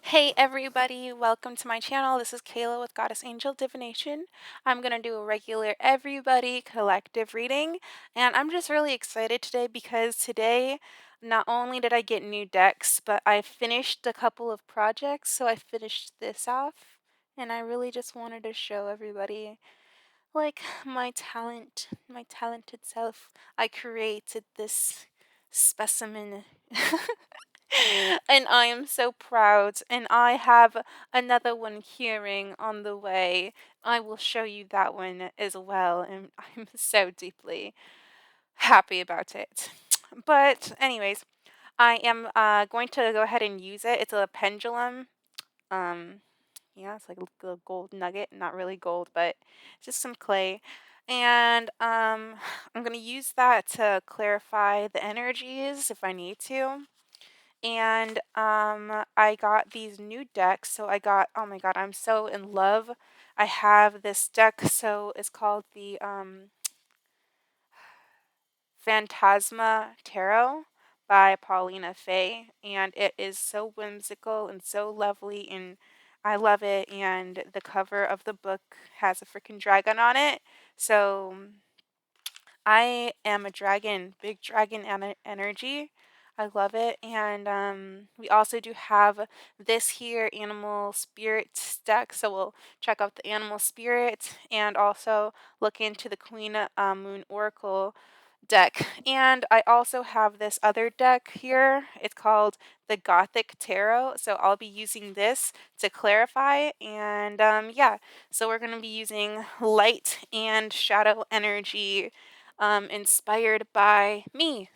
Hey everybody, welcome to my channel. This is Kayla with Goddess Angel Divination. I'm going to do a regular everybody collective reading, and I'm just really excited today because today not only did I get new decks, but I finished a couple of projects. So I finished this off, and I really just wanted to show everybody like my talented self. I created this specimen. And I am so proud. And I have another one hearing on the way. I will show you that one as well. And I'm so deeply happy about it. But, anyways, I am going to go ahead and use it. It's a pendulum. Um, yeah, it's like a gold nugget. Not really gold, but just some clay. And I'm going to use that to clarify the energies if I need to. And I got these new decks. So I got, oh my god, I'm so in love. I have this deck. So it's called the Phantasma Tarot by Paulina Faye, and it is so whimsical and so lovely, and I love it. And the cover of the book has a freaking dragon on it. So I am a dragon, big dragon energy. I love it. And we also do have this here animal spirit deck. So we'll check out the animal spirit and also look into the Queen Moon Oracle deck. And I also have this other deck here. It's called the Gothic Tarot. So I'll be using this to clarify. And yeah, so we're going to be using light and shadow energy inspired by me.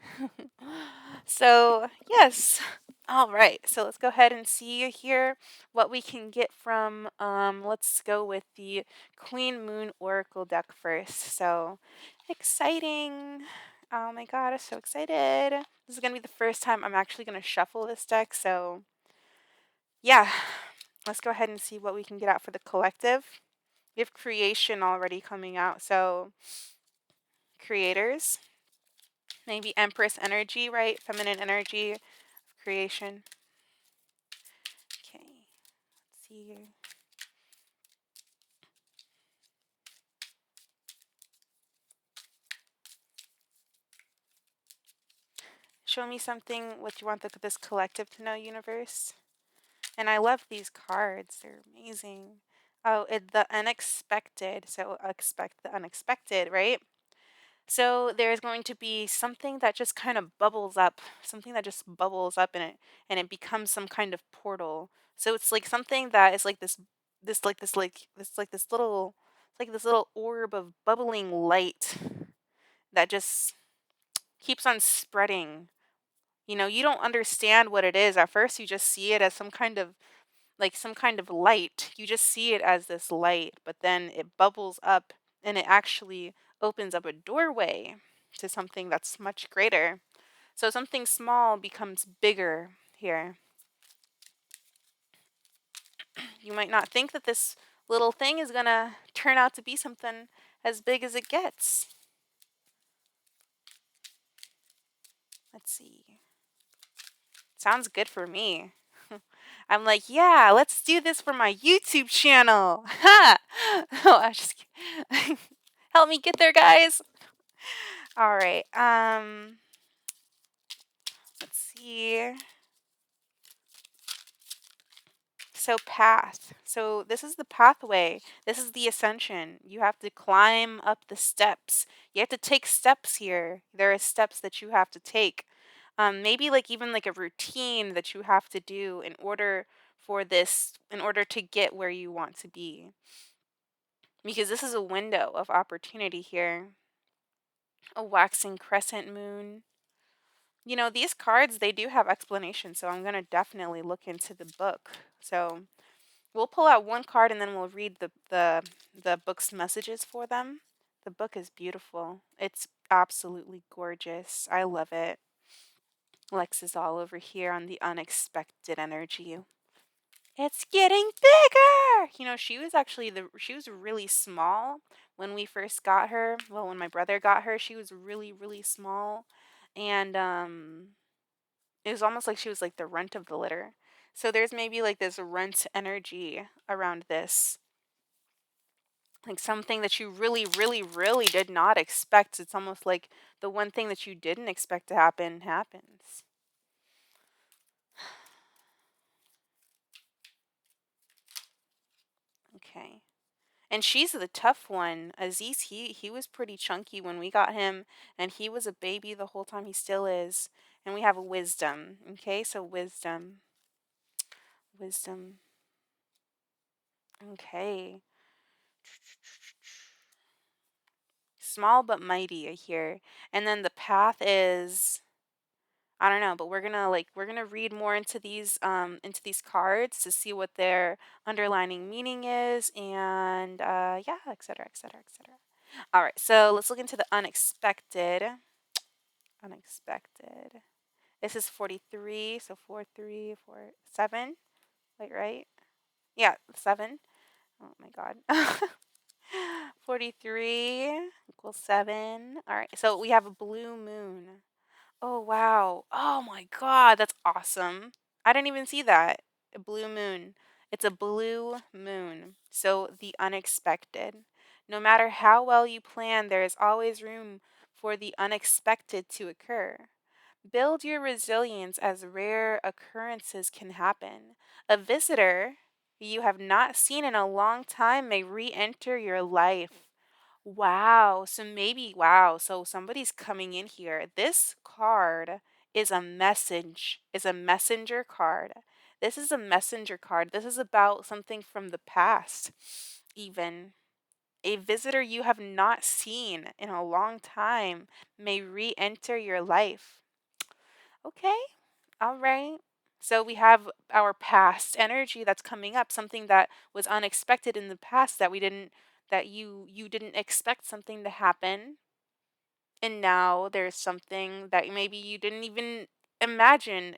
So, yes. All right. So let's go ahead and see here what we can get from, let's go with the Queen Moon Oracle deck first. So, exciting. Oh my god, I'm so excited. This is going to be the first time I'm actually going to shuffle this deck. So, yeah. Let's go ahead and see what we can get out for the collective. We have creation already coming out. So, creators. Maybe Empress energy, right? Feminine energy of creation. Okay, let's see here. Show me something what you want this collective to know, universe. And I love these cards. They're amazing. Oh, the unexpected. So expect the unexpected, right? So there's going to be something that just kind of bubbles up, something that just bubbles up in it, and it becomes some kind of portal. So it's like something that is like this little, it's like this little orb of bubbling light that just keeps on spreading. You know, you don't understand what it is at first. You just see it as some kind of light. You just see it as this light, but then it bubbles up and it actually opens up a doorway to something that's much greater. So something small becomes bigger here. You might not think that this little thing is going to turn out to be something as big as it gets. Let's see. Sounds good for me. I'm like, yeah, let's do this for my YouTube channel. Ha! Oh, I just help me get there, guys. All right. Let's see. So path. So this is the pathway. This is the ascension. You have to climb up the steps. You have to take steps here. There are steps that you have to take. Maybe like even like a routine that you have to do in order to get where you want to be. Because this is a window of opportunity here. A waxing crescent moon. You know, these cards, they do have explanations, so I'm going to definitely look into the book. So we'll pull out one card and then we'll read the book's messages for them. The book is beautiful. It's absolutely gorgeous. I love it. Lex is all over here on the unexpected energy. It's getting bigger. You know, she was really small when we first got her. Well, when my brother got her, she was really, really small. And it was almost like she was like the runt of the litter. So there's maybe like this rent energy around this. Like something that you really, really, really did not expect. It's almost like the one thing that you didn't expect to happen happens. Okay. And she's the tough one. Aziz, he was pretty chunky when we got him, and he was a baby the whole time. He still is. And we have a wisdom. Okay, so wisdom. Wisdom. Okay. Small but mighty, I hear. And then the path is, I don't know, but we're gonna read more into these cards to see what their underlining meaning is, and yeah, etc., etc., etc. All right, so let's look into the unexpected. Unexpected. This is 43, so 4, 3, 4, 7. Wait, right? Yeah, 7. Oh my God. 43 equals 7. All right, so we have a blue moon. Oh, wow. Oh my God, that's awesome. I didn't even see that. A blue moon. It's a blue moon. So the unexpected. No matter how well you plan, there is always room for the unexpected to occur. Build your resilience as rare occurrences can happen. A visitor you have not seen in a long time may re enter your life. Wow. So maybe, wow. So somebody's coming in here. This card is a messenger card. This is a messenger card. This is about something from the past, even. A visitor you have not seen in a long time may re enter your life. Okay. All right. So we have our past energy that's coming up, something that was unexpected in the past that we didn't that you didn't expect something to happen, and now there's something that maybe you didn't even imagine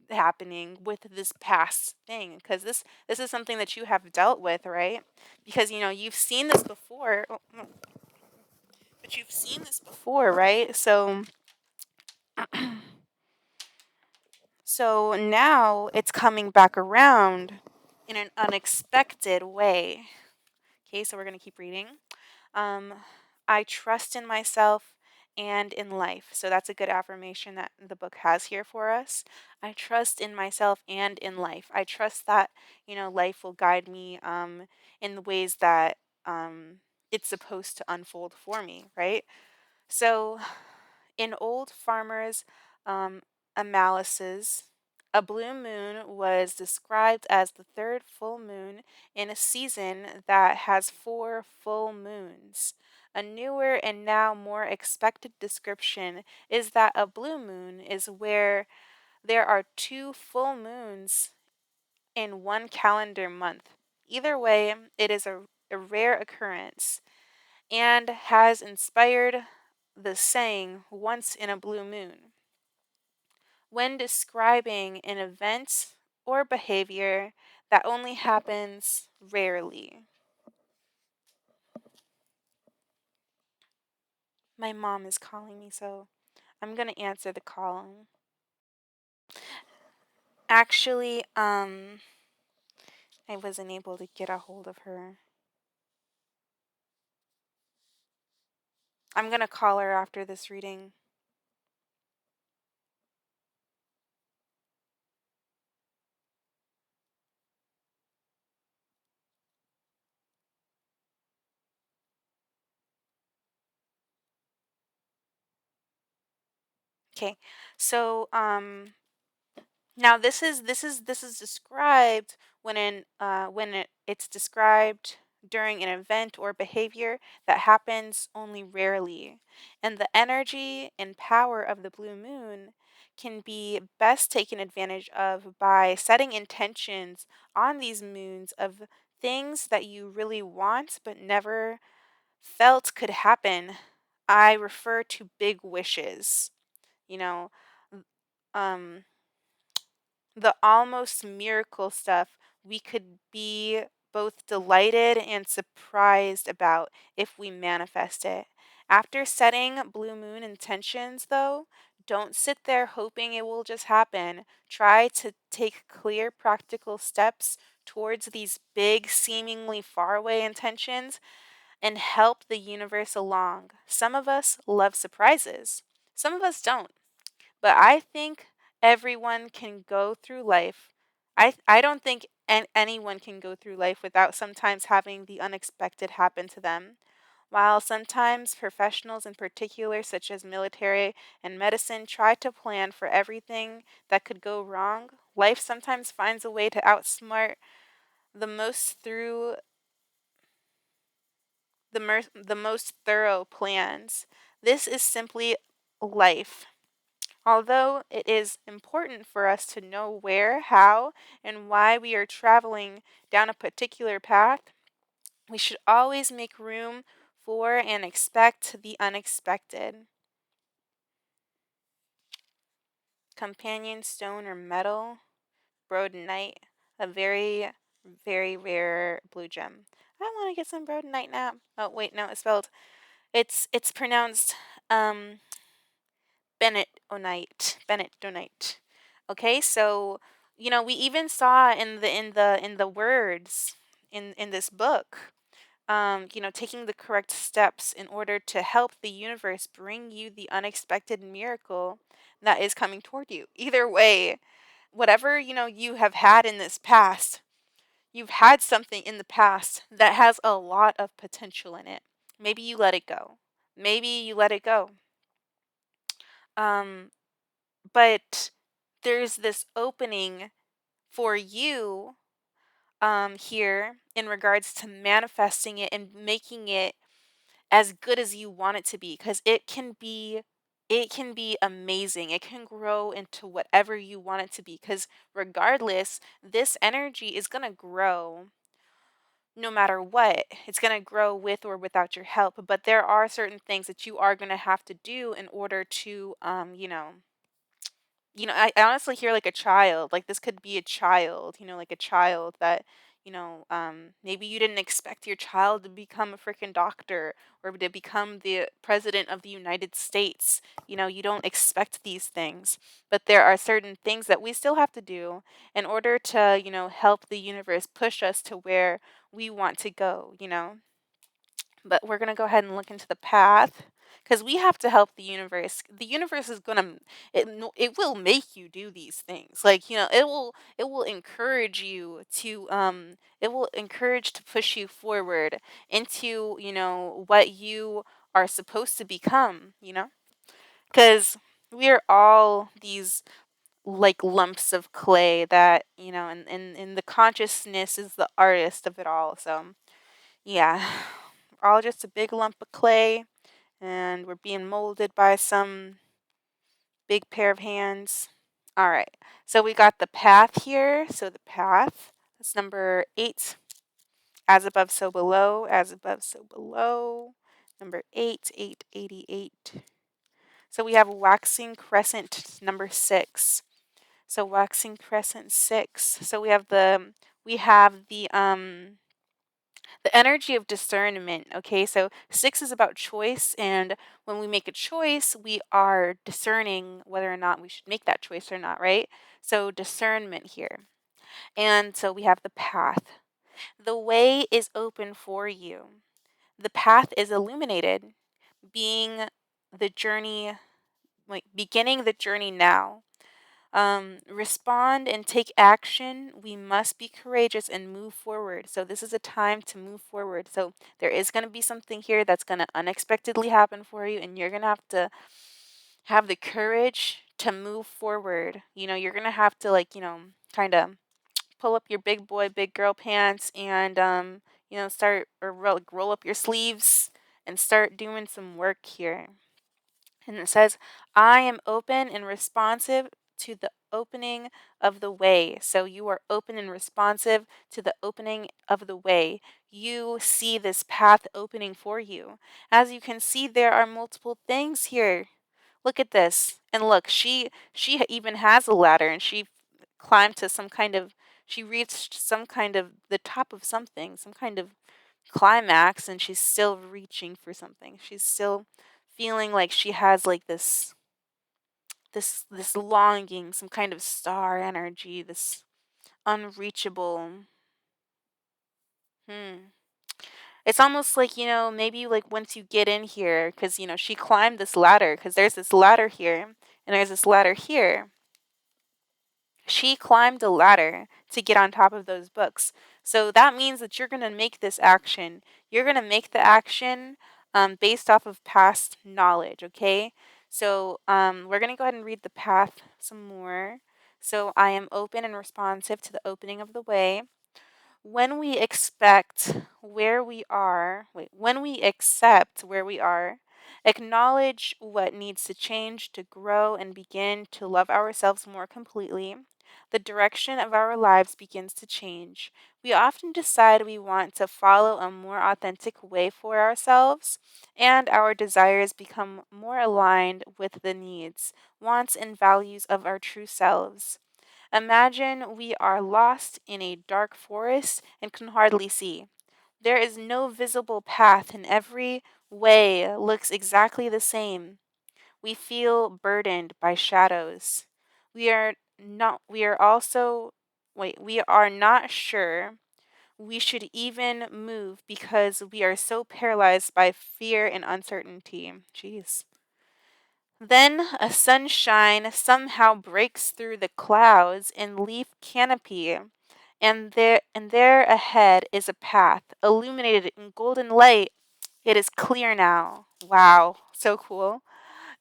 happening with this past thing, because this is something that you have dealt with, right? Because you've seen this before. But you've seen this before, right? So now it's coming back around in an unexpected way. Okay, so we're going to keep reading. Um, I trust in myself and in life. So that's a good affirmation that the book has here for us. I trust in myself and in life. I trust that, life will guide me in the ways that it's supposed to unfold for me, right? So in old farmers' um, analysis, a blue moon was described as the third full moon in a season that has 4 full moons. A newer and now more expected description is that a blue moon is where there are 2 full moons in one calendar month. Either way, it is a rare occurrence and has inspired the saying, once in a blue moon, when describing an event or behavior that only happens rarely. My mom is calling me, so I'm going to answer the call. Actually, I wasn't able to get a hold of her. I'm going to call her after this reading. Okay. So, now this is described when it's described during an event or behavior that happens only rarely. And the energy and power of the blue moon can be best taken advantage of by setting intentions on these moons of things that you really want but never felt could happen. I refer to big wishes. You know, um the almost miracle stuff we could be both delighted and surprised about if we manifest it. After setting blue moon intentions, though, Don't sit there hoping it will just happen. Try to take clear, practical steps towards these big, seemingly faraway intentions and help the universe along. Some of us love surprises, some of us don't. But I think everyone can go through life. I don't think anyone can go through life without sometimes having the unexpected happen to them. While sometimes professionals in particular, such as military and medicine, try to plan for everything that could go wrong, life sometimes finds a way to outsmart the most through the most thorough plans. This is simply life. Although it is important for us to know where, how, and why we are traveling down a particular path, we should always make room for and expect the unexpected. Companion stone or metal, brodenite, a very, very rare blue gem. I want to get some brodenite now. Oh wait, no, it's spelled. It's pronounced Benettonite. Okay, so we even saw in the words in this book, taking the correct steps in order to help the universe bring you the unexpected miracle that is coming toward you. Either way, whatever you have had in this past, you've had something in the past that has a lot of potential in it. Maybe you let it go. Maybe you let it go. Um, but there's this opening for you here in regards to manifesting it and making it as good as you want it to be, because it can be amazing. It can grow into whatever you want it to be, because regardless, this energy is going to grow no matter what. It's going to grow with or without your help, but there are certain things that you are going to have to do in order to I honestly hear like a child. Like this could be a child, like a child that, maybe you didn't expect your child to become a freaking doctor or to become the president of the United States. You don't expect these things, but there are certain things that we still have to do in order to, help the universe push us to where we want to go. But we're going to go ahead and look into the path because we have to help the universe. The universe is going to it will make you do these things. Like, it will encourage you to it will encourage to push you forward into, what you are supposed to become. Cuz we are all these like lumps of clay that, and the consciousness is the artist of it all. So, yeah, all just a big lump of clay, and we're being molded by some big pair of hands. All right, so we got the path here. So the path, that's number 8. As above, so below. As above, so below. Number 8, 888. So we have waxing crescent number 6. So waxing crescent 6. So we have the energy of discernment. Okay, so 6 is about choice, and when we make a choice, we are discerning whether or not we should make that choice or not, right? So discernment here. And so we have the path. The way is open for you. The path is illuminated, being the journey, like beginning the journey now. Respond and take action. We must be courageous and move forward. So this is a time to move forward. So there is going to be something here that's going to unexpectedly happen for you, and you're going to have to have the courage to move forward. You're going to have to, like, kind of pull up your big boy, big girl pants and start or roll up your sleeves and start doing some work here. And it says, I am open and responsive to the opening of the way. So you are open and responsive to the opening of the way. You see this path opening for you. As you can see, there are multiple things here. Look at this. And look, she even has a ladder, and she climbed to she reached some kind of the top of something, some kind of climax, and she's still reaching for something. She's still feeling like she has like this this longing, some kind of star energy, this unreachable. Hmm. It's almost like, maybe like once you get in here, because, she climbed this ladder, because there's this ladder here, and there's this ladder here. She climbed a ladder to get on top of those books. So that means that you're going to make this action. You're going to make the action based off of past knowledge, okay? So we're going to go ahead and read the path some more. So I am open and responsive to the opening of the way. When we expect where we are, when we accept where we are, acknowledge what needs to change to grow and begin to love ourselves more completely, the direction of our lives begins to change. We often decide we want to follow a more authentic way for ourselves, and our desires become more aligned with the needs, wants, and values of our true selves. Imagine we are lost in a dark forest and can hardly see. There is no visible path, and every way looks exactly the same. We feel burdened by shadows. We are also we are not sure we should even move because we are so paralyzed by fear and uncertainty. Jeez. Then a sunshine somehow breaks through the clouds and leaf canopy, and there ahead is a path, illuminated in golden light. It is clear now. Wow, so cool.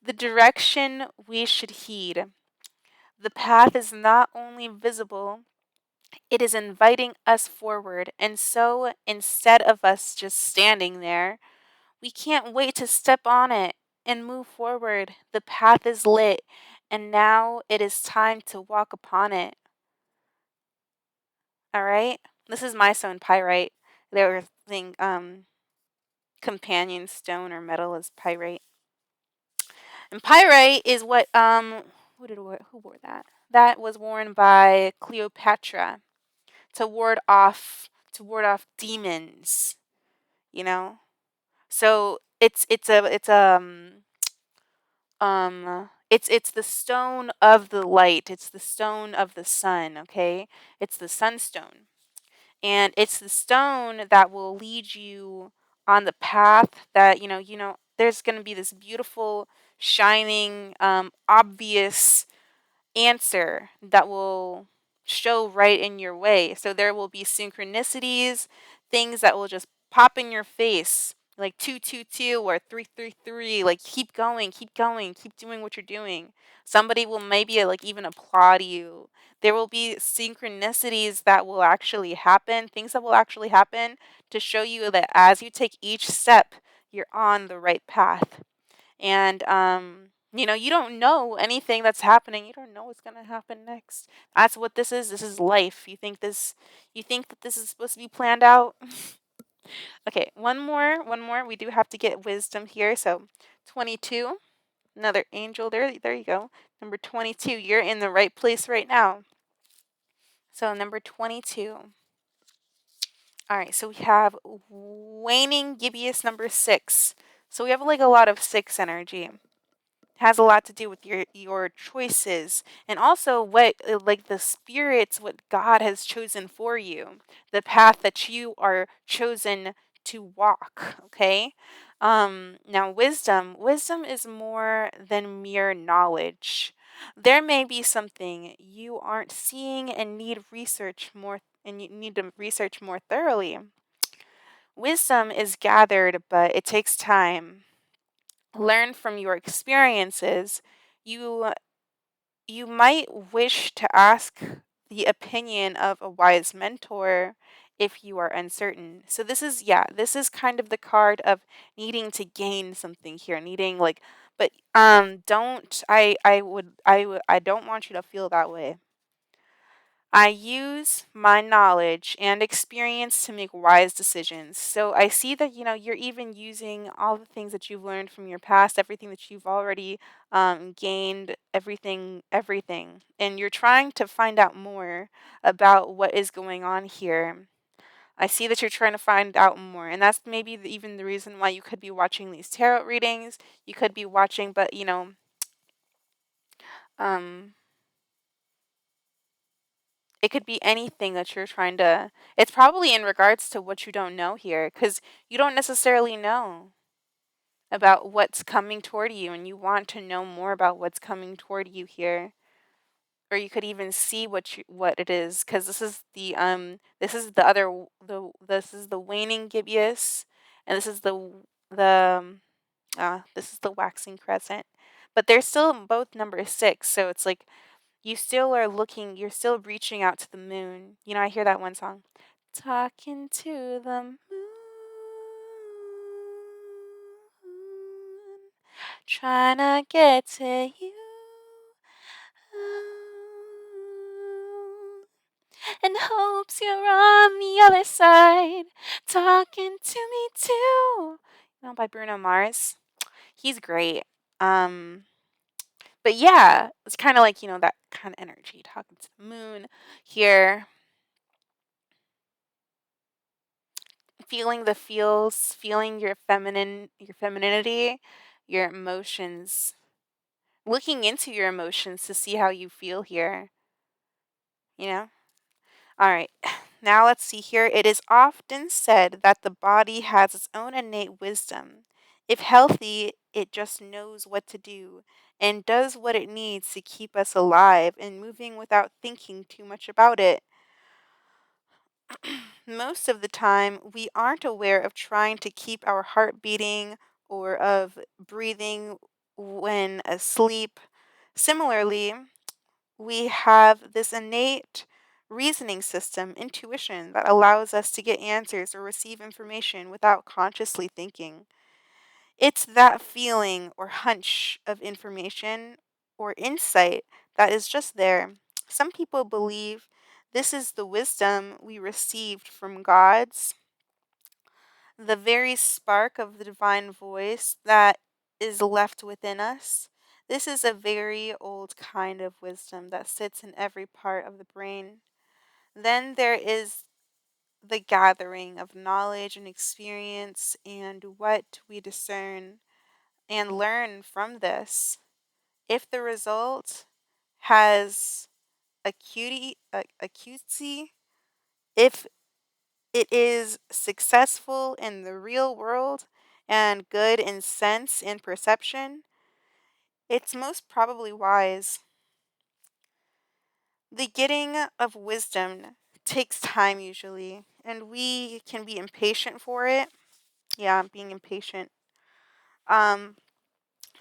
The direction we should heed. The path is not only visible, it is inviting us forward. And so instead of us just standing there, we can't wait to step on it and move forward. The path is lit, and now it is time to walk upon it. All right? This is my stone pyrite. They were saying companion stone or metal is pyrite. And pyrite is what who wore that? That was worn by Cleopatra to ward off demons, you know? So it's the stone of the light. It's the stone of the sun, okay? It's the sunstone. And it's the stone that will lead you on the path that, there's going to be this beautiful, shining, obvious answer that will show right in your way. So there will be synchronicities, things that will just pop in your face, like 222 or 333. Like keep going, keep doing what you're doing. Somebody will maybe like even applaud you. There will be synchronicities that will actually happen, things that will actually happen to show you that as you take each step, you're on the right path. And you don't know anything that's happening. You don't know what's going to happen next. That's what this is. This is life. You think that this is supposed to be planned out? Okay, one more. We do have to get wisdom here. So 22, another angel there you go. Number 22, you're in the right place right now. So number 22. All right, so we have waning gibbous number 6. So we have like a lot of 6 energy. Has a lot to do with your choices, and also what like the spirits, what God has chosen for you, the path that you are chosen to walk. Okay. Now wisdom is more than mere knowledge. There may be something you aren't seeing and you need to research more thoroughly. Wisdom is gathered, but it takes time. Learn from your experiences. You you might wish to ask the opinion of a wise mentor if you are uncertain. So this is kind of the card of needing to gain something here, needing like, but don't I don't want you to feel that way. I use my knowledge and experience to make wise decisions. So I see that you're even using all the things that you've learned from your past, everything that you've already gained, everything, and you're trying to find out more about what is going on here. I see that you're trying to find out more, and that's maybe even the reason why you could be watching these tarot readings. You could be watching, but Um, it could be anything that you're trying to. It's probably in regards to what you don't know here, because you don't necessarily know about what's coming toward you, and you want to know more about what's coming toward you here. Or you could even see what it is, because this is the other this is the waning gibbous, and this is the waxing crescent, but they're still both number 6. So it's like you're still reaching out to the moon. You know, I hear that one song, talking to the moon, trying to get to you. And hopes you're on the other side, talking to me too. By Bruno Mars. He's great. Um, but yeah, it's kind of like, that kind of energy, talking to the moon here, feeling the feels, feeling your femininity, your emotions, looking into your emotions to see how you feel here, you know? All right. Now let's see here. It is often said that the body has its own innate wisdom. If healthy, it just knows what to do and does what it needs to keep us alive and moving without thinking too much about it. Most of the time, we aren't aware of trying to keep our heart beating or of breathing when asleep. Similarly, we have this innate reasoning system, intuition, that allows us to get answers or receive information without consciously thinking. It's that feeling or hunch of information or insight that is just there. Some people believe this is the wisdom we received from God's, the very spark of the divine voice that is left within us. This is a very old kind of wisdom that sits in every part of the brain. Then there is the gathering of knowledge and experience and what we discern and learn from this. If the result has acuity, if it is successful in the real world and good in sense and perception, it's most probably wise. The getting of wisdom takes time usually, and we can be impatient for it. Yeah, I'm being impatient. Um,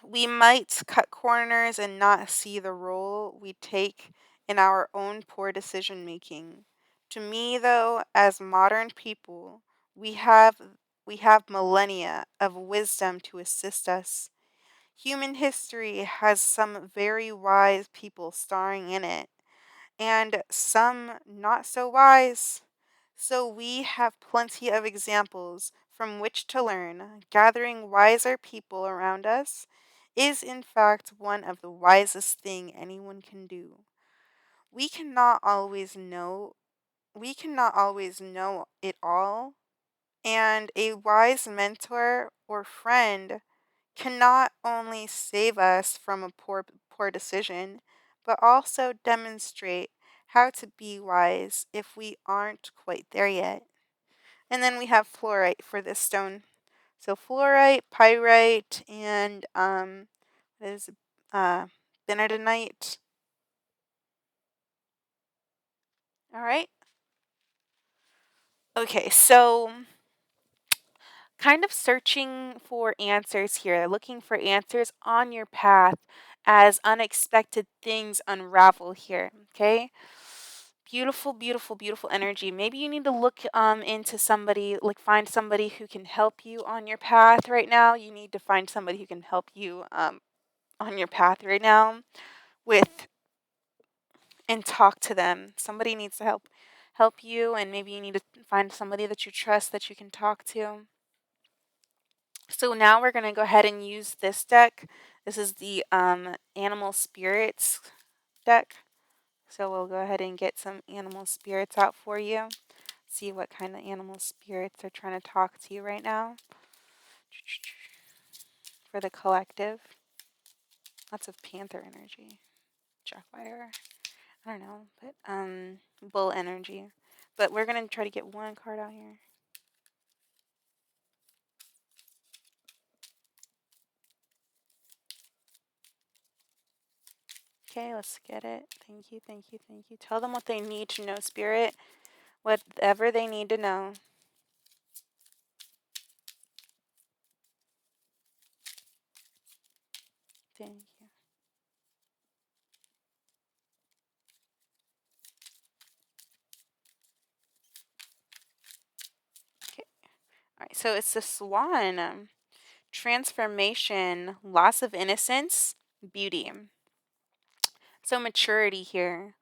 we might cut corners and not see the role we take in our own poor decision making. To me, though, as modern people, we have we have millennia of wisdom to assist us. Human history has some very wise people starring in it, and some not so wise. So we have plenty of examples from which to learn. Gathering wiser people around us is in fact one of the wisest thing anyone can do. We cannot always know we cannot always know it all, and a wise mentor or friend can not only save us from a poor decision, but also demonstrate how to be wise if we aren't quite there yet. And then we have fluorite for this stone. So fluorite, pyrite, and what is it? Benedonite. All right. Okay, so kind of searching for answers here, looking for answers on your path as unexpected things unravel here. Okay. Beautiful, beautiful, beautiful energy. Maybe you need to look into somebody, like find somebody who can help you on your path right now. You need to find somebody who can help you on your path right now with and talk to them. Somebody needs to help you, and maybe you need to find somebody that you trust that you can talk to. So now we're going to go ahead and use this deck. This is the Animal Spirits deck. So we'll go ahead and get some animal spirits out for you. See what kind of animal spirits are trying to talk to you right now. For the collective. Lots of panther energy. Jackfire. I don't know, but bull energy. But we're gonna try to get one card out here. Okay, let's get it. Thank you, thank you, thank you. Tell them what they need to know, Spirit. Whatever they need to know. Thank you. Okay. All right. So it's the Swan. Transformation, loss of innocence, beauty. So maturity here.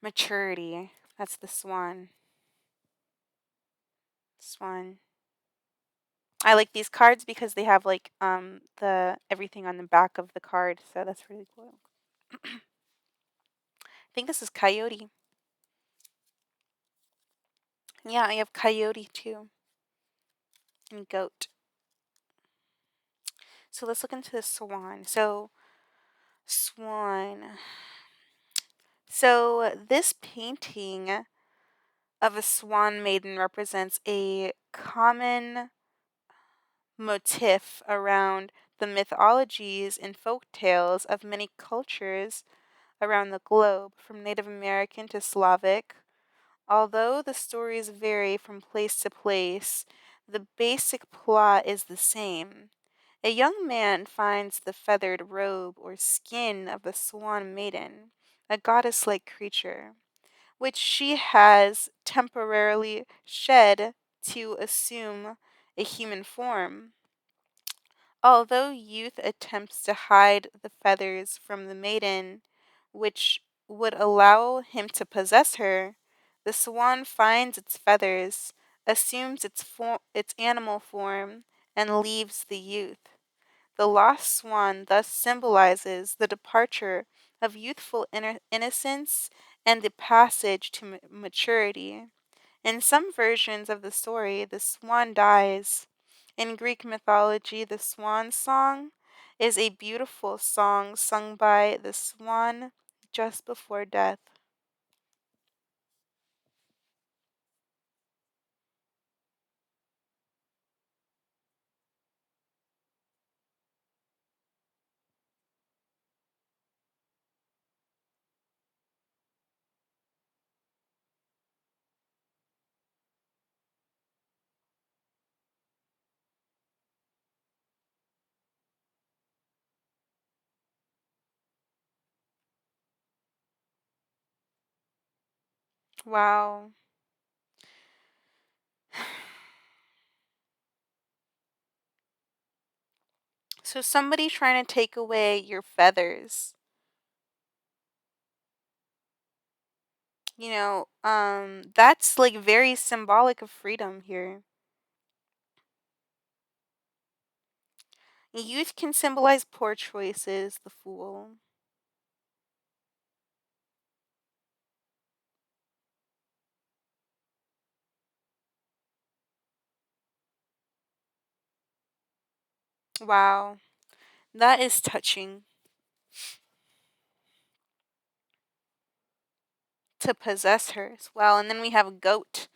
Maturity. That's the Swan. Swan. I like these cards because they have like the everything on the back of the card, so that's really cool. I think this is Coyote. Yeah, I have Coyote too. And Goat. So let's look into the Swan. So Swan. So this painting of a swan maiden represents a common motif around the mythologies and folk tales of many cultures around the globe, from Native American to Slavic. Although the stories vary from place to place, the basic plot is the same. A young man finds the feathered robe or skin of the swan maiden, a goddess like creature, which she has temporarily shed to assume a human form. Although youth attempts to hide the feathers from the maiden, which would allow him to possess her, the swan finds its feathers, assumes its animal form, and leaves the youth. The lost swan thus symbolizes the departure of youthful innocence and the passage to maturity. In some versions of the story, the swan dies. In Greek mythology, the swan song is a beautiful song sung by the swan just before death. Wow. So somebody trying to take away your feathers. That's like very symbolic of freedom here. Youth can symbolize poor choices, the fool. Wow. That is touching. To possess her as well. And then we have a goat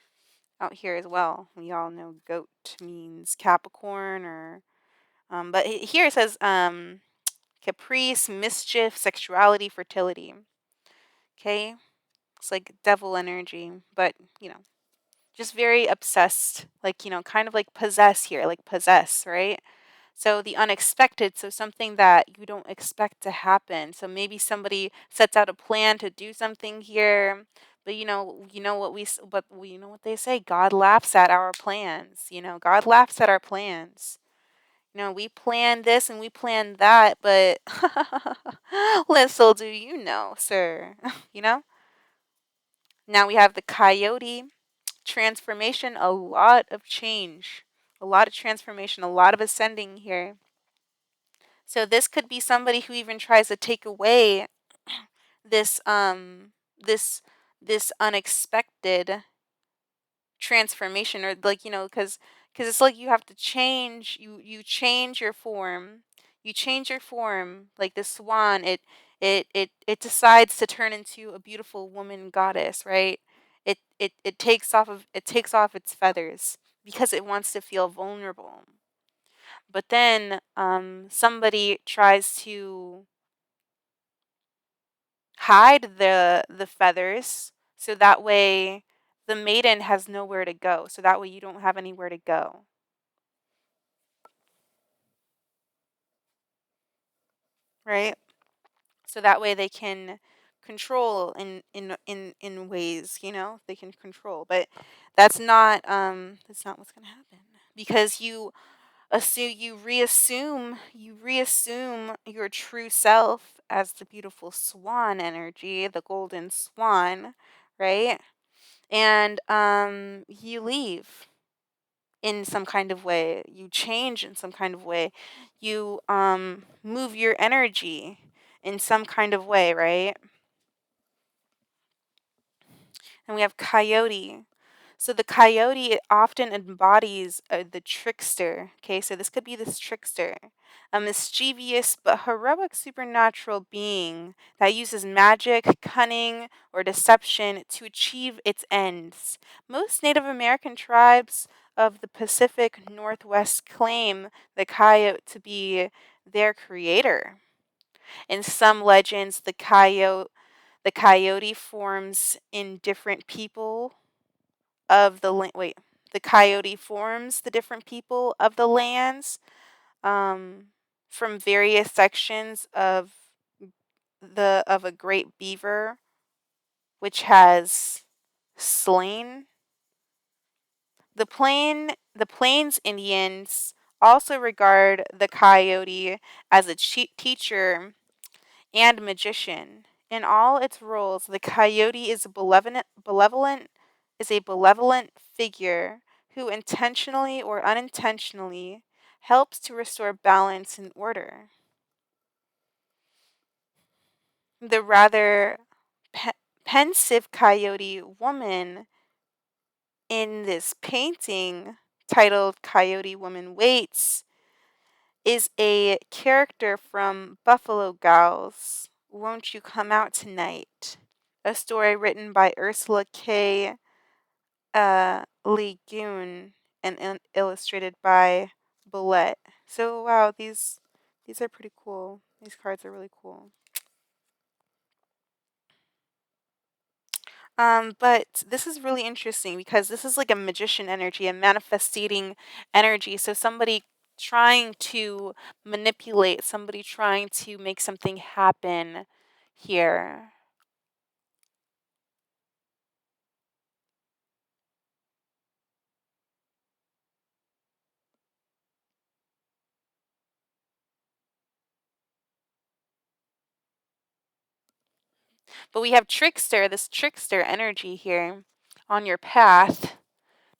out here as well. We all know goat means Capricorn or but here it says caprice, mischief, sexuality, fertility. Okay? It's like devil energy, but just very obsessed, like, kind of like possess here, like possess, right? So the unexpected, so something that you don't expect to happen. So maybe somebody sets out a plan to do something here, but you know what they say, God laughs at our plans. God laughs at our plans. We plan this and we plan that, but little do you know, sir. you know? Now we have the coyote transformation, a lot of change, a lot of transformation, a lot of ascending here. So this could be somebody who even tries to take away this this unexpected transformation, or like because it's like you have to change, you change your form, like the swan, it decides to turn into a beautiful woman goddess, right? It takes off its feathers because it wants to feel vulnerable. But then somebody tries to hide the feathers so that way the maiden has nowhere to go. So that way you don't have anywhere to go. Right? So that way they can control in ways, they can control. But that's not what's going to happen because you reassume your true self as the beautiful swan energy, the golden swan, right? And you leave in some kind of way, you change in some kind of way, you move your energy in some kind of way, right? And we have coyote. So the coyote often embodies the trickster. Okay, so this could be this trickster, a mischievous but heroic supernatural being that uses magic, cunning, or deception to achieve its ends. Most Native American tribes of the Pacific Northwest claim the coyote to be their creator. In some legends, the coyote forms in different people of the land. Wait, the coyote forms the different people of the lands um, from various sections of a great beaver, which has slain. The Plains Indians also regard the coyote as a teacher and magician. In all its roles, the coyote is a benevolent figure who intentionally or unintentionally helps to restore balance and order. The rather pensive coyote woman in this painting, titled Coyote Woman Waits, is a character from Buffalo Gals, Won't You Come Out Tonight? A story written by Ursula K. Le Guin and illustrated by Bullet. So wow, these are pretty cool. These cards are really cool. But this is really interesting because this is like a magician energy, a manifesting energy. So somebody trying to manipulate, somebody trying to make something happen here. But we have this trickster energy here on your path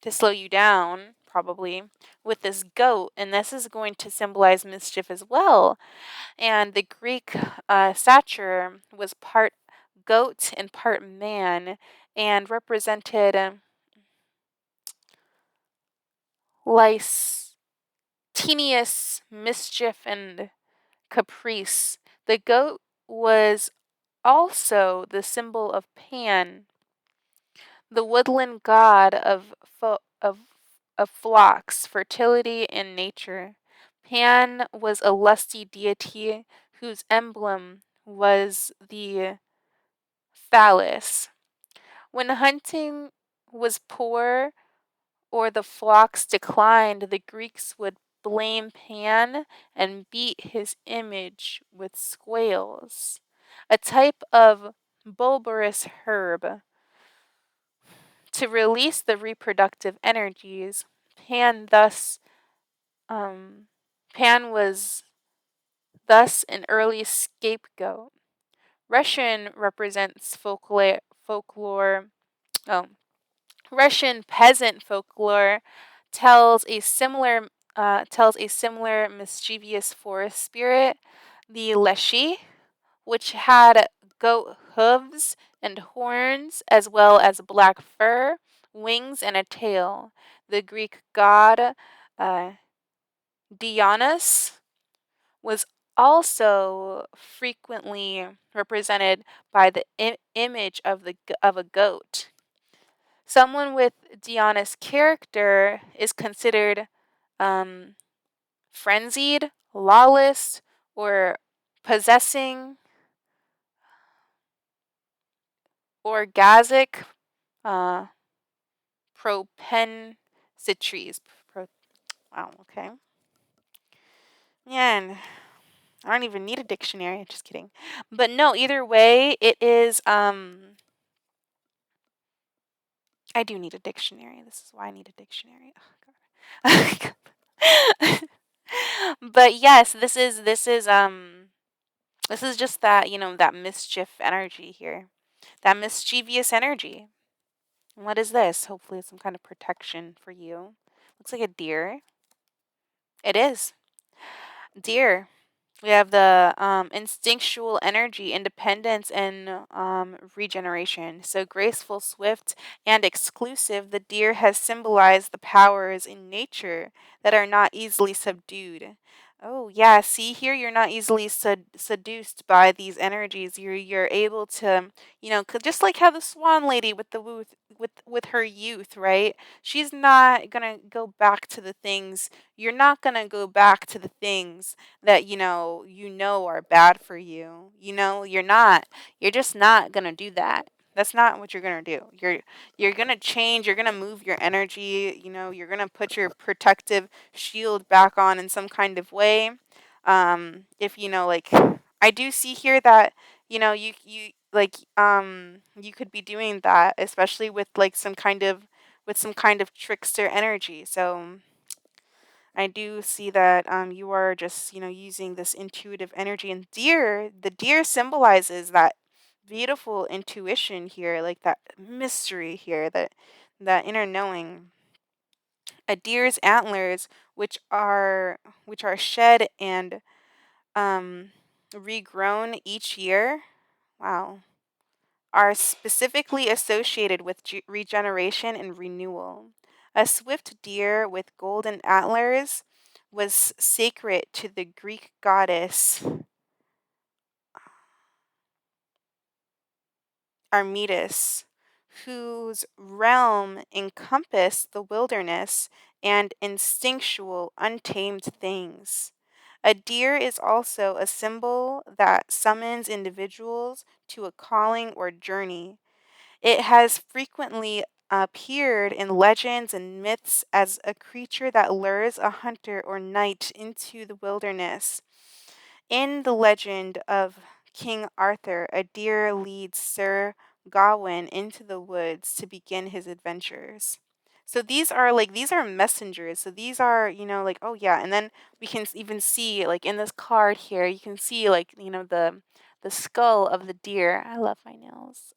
to slow you down, probably, with this goat. And this is going to symbolize mischief as well. And the Greek satyr was part goat and part man and represented licentious mischief and caprice. The goat was also the symbol of Pan, the woodland god of flocks, fertility, and nature. Pan was a lusty deity whose emblem was the phallus. When hunting was poor or the flocks declined, the Greeks would blame Pan and beat his image with squales, a type of bulbous herb. To release the reproductive energies, Pan thus Pan was thus an early scapegoat. Russian represents folklore. Oh, Russian peasant folklore tells a similar mischievous forest spirit, the Leshi, which had goat hooves and horns, as well as black fur, wings, and a tail. The Greek god uh, Dionysus was also frequently represented by the image of a goat. Someone with Diana's character is considered um, frenzied, lawless, or possessing, orgasmic uh, propensitries. Wow, okay. Man, I don't even need a dictionary. Just kidding. But no, either way, it is. I do need a dictionary. This is why I need a dictionary. Oh, God. But yes, this is just that, that mischief energy here. That mischievous energy. What is this? Hopefully it's some kind of protection for you. Looks like a deer. It is. Deer. We have the instinctual energy, independence, and regeneration. So graceful, swift, and exclusive, the deer has symbolized the powers in nature that are not easily subdued. Oh yeah, see here, you're not easily seduced by these energies. You're able to, just like how the Swan Lady with the with her youth, right? She's not gonna go back to the things. You're not gonna go back to the things that are bad for you. You're just not going to do that. That's not what you're going to do. You're going to change, you're going to move your energy, you're going to put your protective shield back on in some kind of way. If like I do see here that you like you could be doing that, especially with like some kind of trickster energy. So I do see that you are just, using this intuitive energy. And the deer symbolizes that beautiful intuition here, like that mystery here, that inner knowing. A deer's antlers, which are shed and um, regrown each year. Wow. Are specifically associated with regeneration and renewal. A swift deer with golden antlers was sacred to the Greek goddess Artemis, whose realm encompassed the wilderness and instinctual, untamed things. A deer is also a symbol that summons individuals to a calling or journey. It has frequently appeared in legends and myths as a creature that lures a hunter or knight into the wilderness. In the legend of King Arthur, a deer leads Sir Gawain into the woods to begin his adventures. So these are messengers. So these are, like, oh yeah, and then we can even see like in this card here, you can see like, the skull of the deer. I love my nails.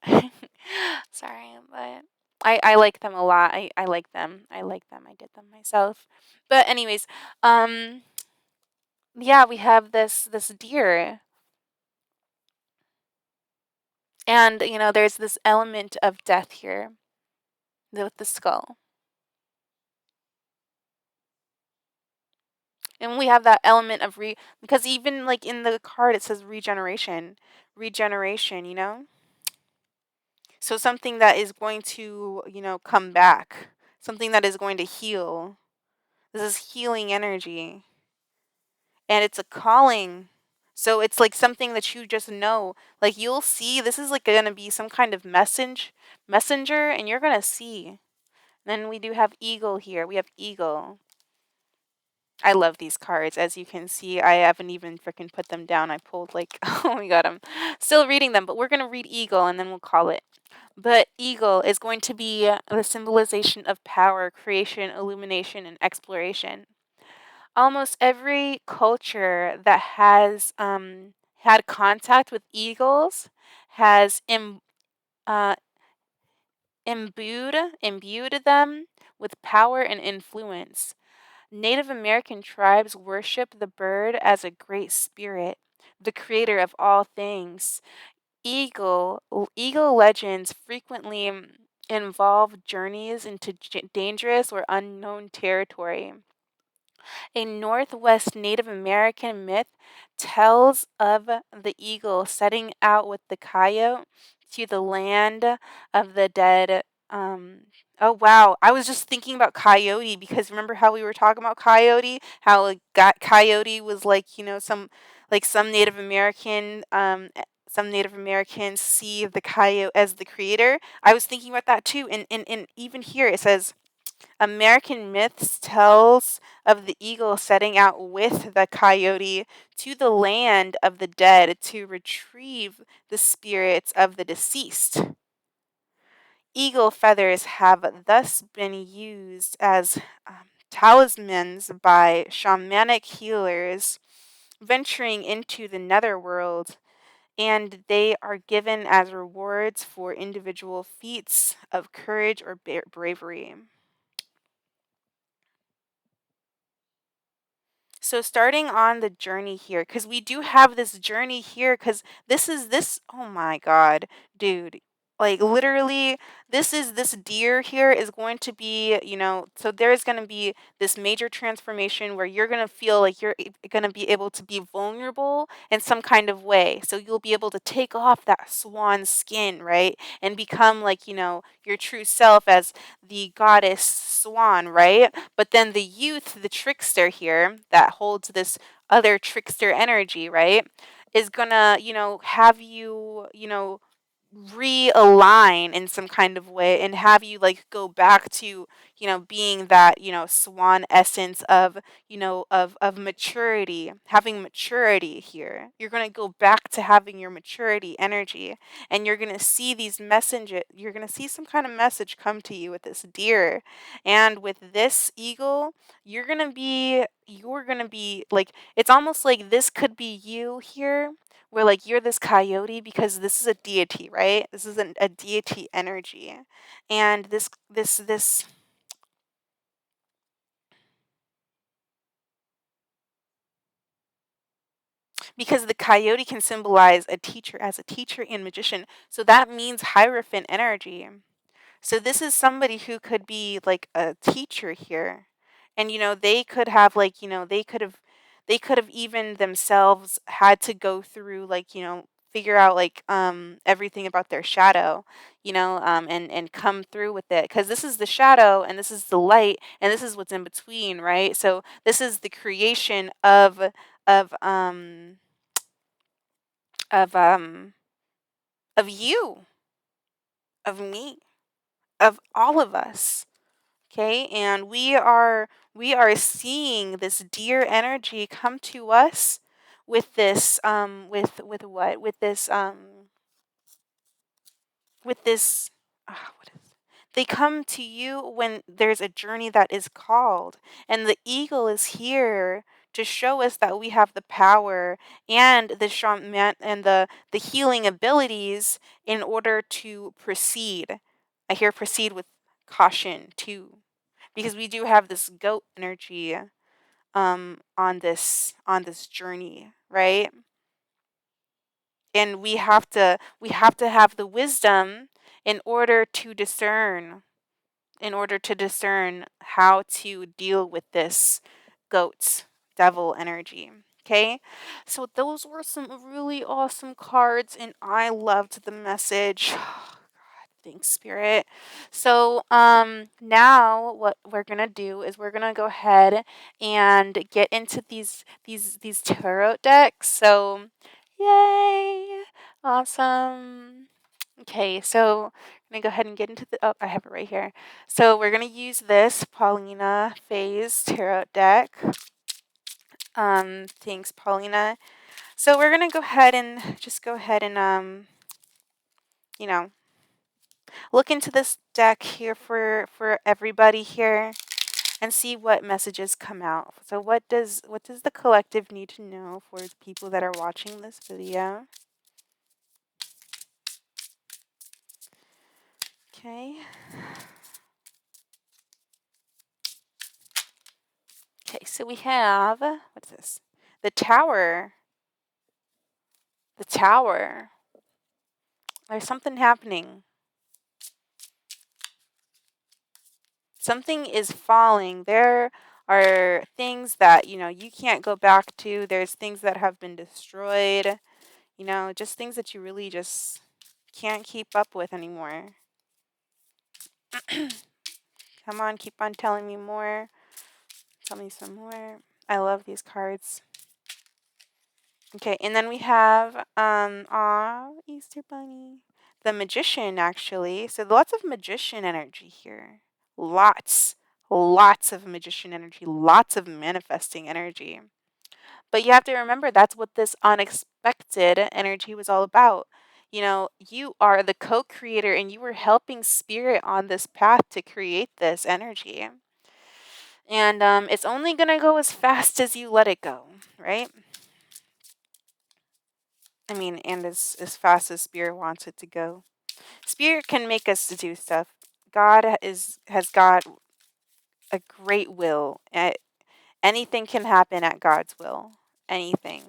Sorry, but I like them a lot. I like them. I like them. I did them myself. But anyways, yeah, we have this deer, and there's this element of death here with the skull, and we have that element of because even like in the card it says regeneration. So something that is going to come back, something that is going to heal. This is healing energy, and it's a calling. So it's like something that you just know. Like you'll see, this is like gonna be some kind of messenger, and you're gonna see. Then we do have eagle here. We have eagle. I love these cards. As you can see, I haven't even freaking put them down. I pulled like, oh my god, I'm still reading them, but we're gonna read eagle and then we'll call it. But eagle is going to be the symbolization of power, creation, illumination, and exploration. Almost every culture that has had contact with eagles has uh, imbued them with power and influence. Native American tribes worship the bird as a great spirit, the creator of all things. Eagle legends frequently involve journeys into dangerous or unknown territory. A Northwest Native American myth tells of the eagle setting out with the coyote to the land of the dead. Oh wow, I was just thinking about coyote because remember how we were talking about coyote? How like, coyote was like some Native American some Native Americans see the coyote as the creator. I was thinking about that too, and even here it says American myths tells of the eagle setting out with the coyote to the land of the dead to retrieve the spirits of the deceased. Eagle feathers have thus been used as talismans by shamanic healers venturing into the netherworld, and they are given as rewards for individual feats of courage or bravery. So starting on the journey here, because we do have this journey here, because this, oh my God, dude. Like literally, this deer here is going to be, so there's going to be this major transformation where you're going to feel like you're going to be able to be vulnerable in some kind of way. So you'll be able to take off that swan skin, right? And become like, your true self as the goddess swan, right? But then the youth, the trickster here that holds this other trickster energy, right, is gonna, have you, realign in some kind of way and have you like go back to being that swan essence of of maturity, having maturity here. You're going to go back to having your maturity energy, and you're going to see these messages. You're going to see some kind of message come to you with this deer, and with this eagle. You're going to be like, it's almost like this could be you here, where like you're this coyote because this is a deity, right? This is a deity energy, and this because the coyote can symbolize a teacher, as a teacher and magician, so that means hierophant energy. So this is somebody who could be like a teacher here. And they could have like, they could have even themselves had to go through like, figure out like everything about their shadow, and come through with it, cuz this is the shadow and this is the light and this is what's in between, right? So this is the creation of um of um of you, of me, of all of us. Okay, and we are seeing this dear energy come to us with this with what? With this what is they come to you when there's a journey that is called, and the eagle is here to show us that we have the power and the shaman and the healing abilities in order to proceed. I hear proceed with caution too, because we do have this goat energy on this journey, right? And we have to have the wisdom in order to discern how to deal with this goat devil energy. Okay, so those were some really awesome cards, and I loved the message. Thanks, Spirit. So, now what we're gonna do is we're gonna go ahead and get into these tarot decks. So, yay! Awesome. Okay, so I'm gonna go ahead and get into the. Oh, I have it right here. So we're gonna use this Paulina Phase tarot deck. Thanks, Paulina. So we're gonna go ahead and you know look into this deck here for everybody here and see what messages come out. So what does the collective need to know for the people that are watching this video? Okay. Okay, so we have, what's this? The Tower. The Tower. There's something happening. Something is falling. There are things that, you can't go back to. There's things that have been destroyed, just things that you really just can't keep up with anymore. Come on, keep on telling me more. Tell me some more. I love these cards. Okay, and then we have Easter Bunny. The Magician, actually. So lots of magician energy here. Lots of magician energy, lots of manifesting energy. But you have to remember that's what this unexpected energy was all about. You are the co-creator and you were helping spirit on this path to create this energy. And it's only going to go as fast as you let it go, right? I mean, and as fast as spirit wants it to go. Spirit can make us to do stuff. Has got a great will. Anything can happen at God's will. Anything.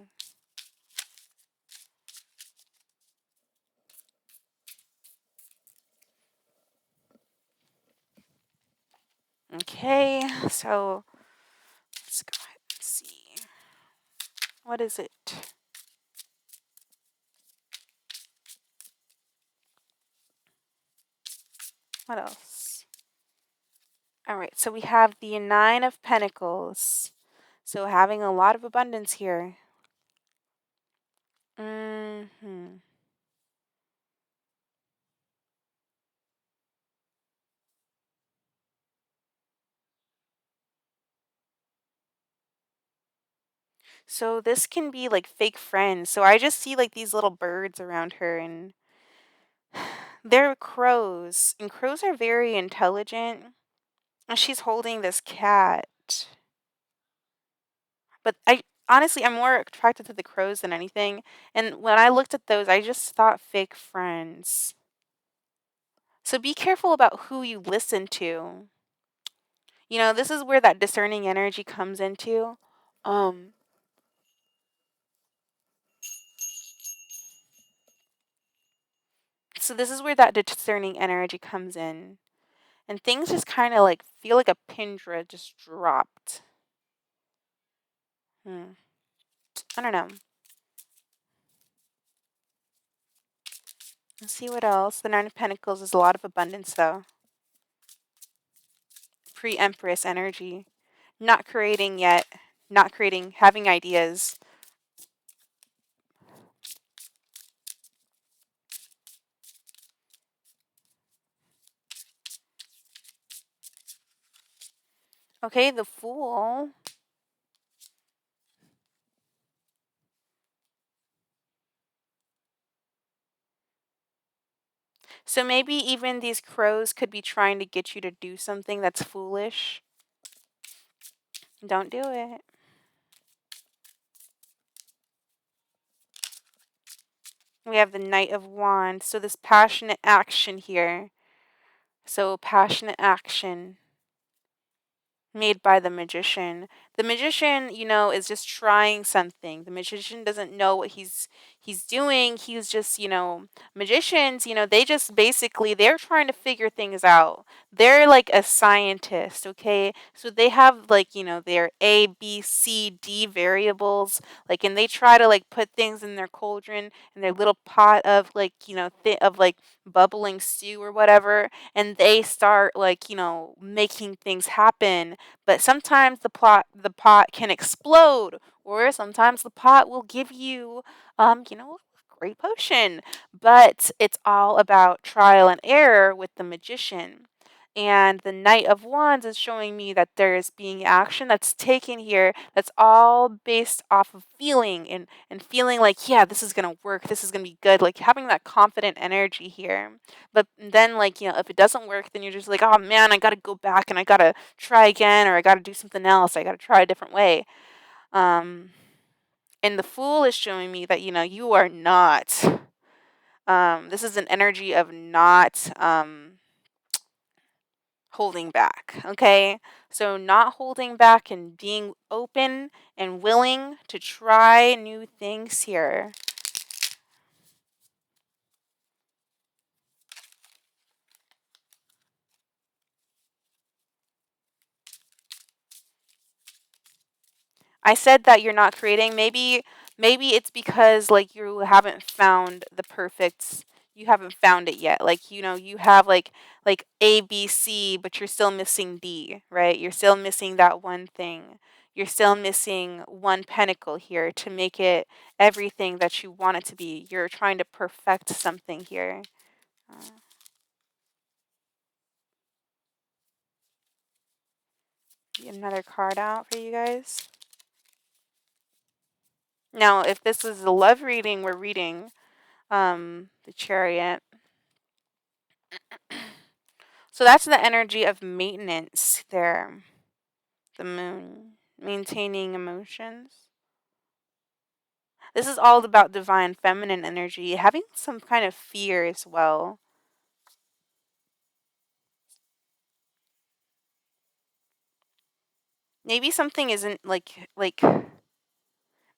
Okay, so let's go ahead and see. What is it? What else? All right, so we have the Nine of Pentacles. So having a lot of abundance here. Hmm. So this can be like fake friends. So I just see like these little birds around her, and they're crows. And crows are very intelligent. And she's holding this cat. But I'm more attracted to the crows than anything. And when I looked at those, I just thought fake friends. So be careful about who you listen to. This is where that discerning energy comes into. Um, so this is where that discerning energy comes in. And things just kind of like feel like a pin just dropped. I don't know. Let's see what else. The Nine of Pentacles is a lot of abundance, though. Pre-Empress energy. Not creating yet. Not creating. Having ideas. Okay, the Fool. So maybe even these crows could be trying to get you to do something that's foolish. Don't do it. We have the Knight of Wands. So this passionate action here. So passionate action made by the magician. The magician, is just trying something. The magician doesn't know what he's doing. He's just, magicians, they just basically they're trying to figure things out. They're like a scientist, okay? So they have like, their A, B, C, D variables, like, and they try to like put things in their cauldron in their little pot of like, of like bubbling stew or whatever, and they start like, making things happen. But sometimes the pot can explode, or sometimes the pot will give you, a great potion. But it's all about trial and error with the magician. And the Knight of Wands is showing me that there is being action that's taken here that's all based off of feeling and feeling like, yeah, this is going to work. This is going to be good. Like having that confident energy here. But then, like, if it doesn't work, then you're just like, oh man, I got to go back and I got to try again, or I got to do something else. I got to try a different way. And the Fool is showing me that, you are not. This is an energy of not holding back. Okay. So, not holding back and being open and willing to try new things here. I said that you're not creating. Maybe it's because like you haven't found the perfect. You haven't found it yet. Like you have like A, B, C, but you're still missing D, right? You're still missing that one thing. You're still missing one pentacle here to make it everything that you want it to be. You're trying to perfect something here. Get another card out for you guys. Now, if this was a love reading, we're reading the Chariot. So that's the energy of maintenance there. The moon, maintaining emotions. This is all about divine feminine energy, having some kind of fear as well. Maybe something isn't like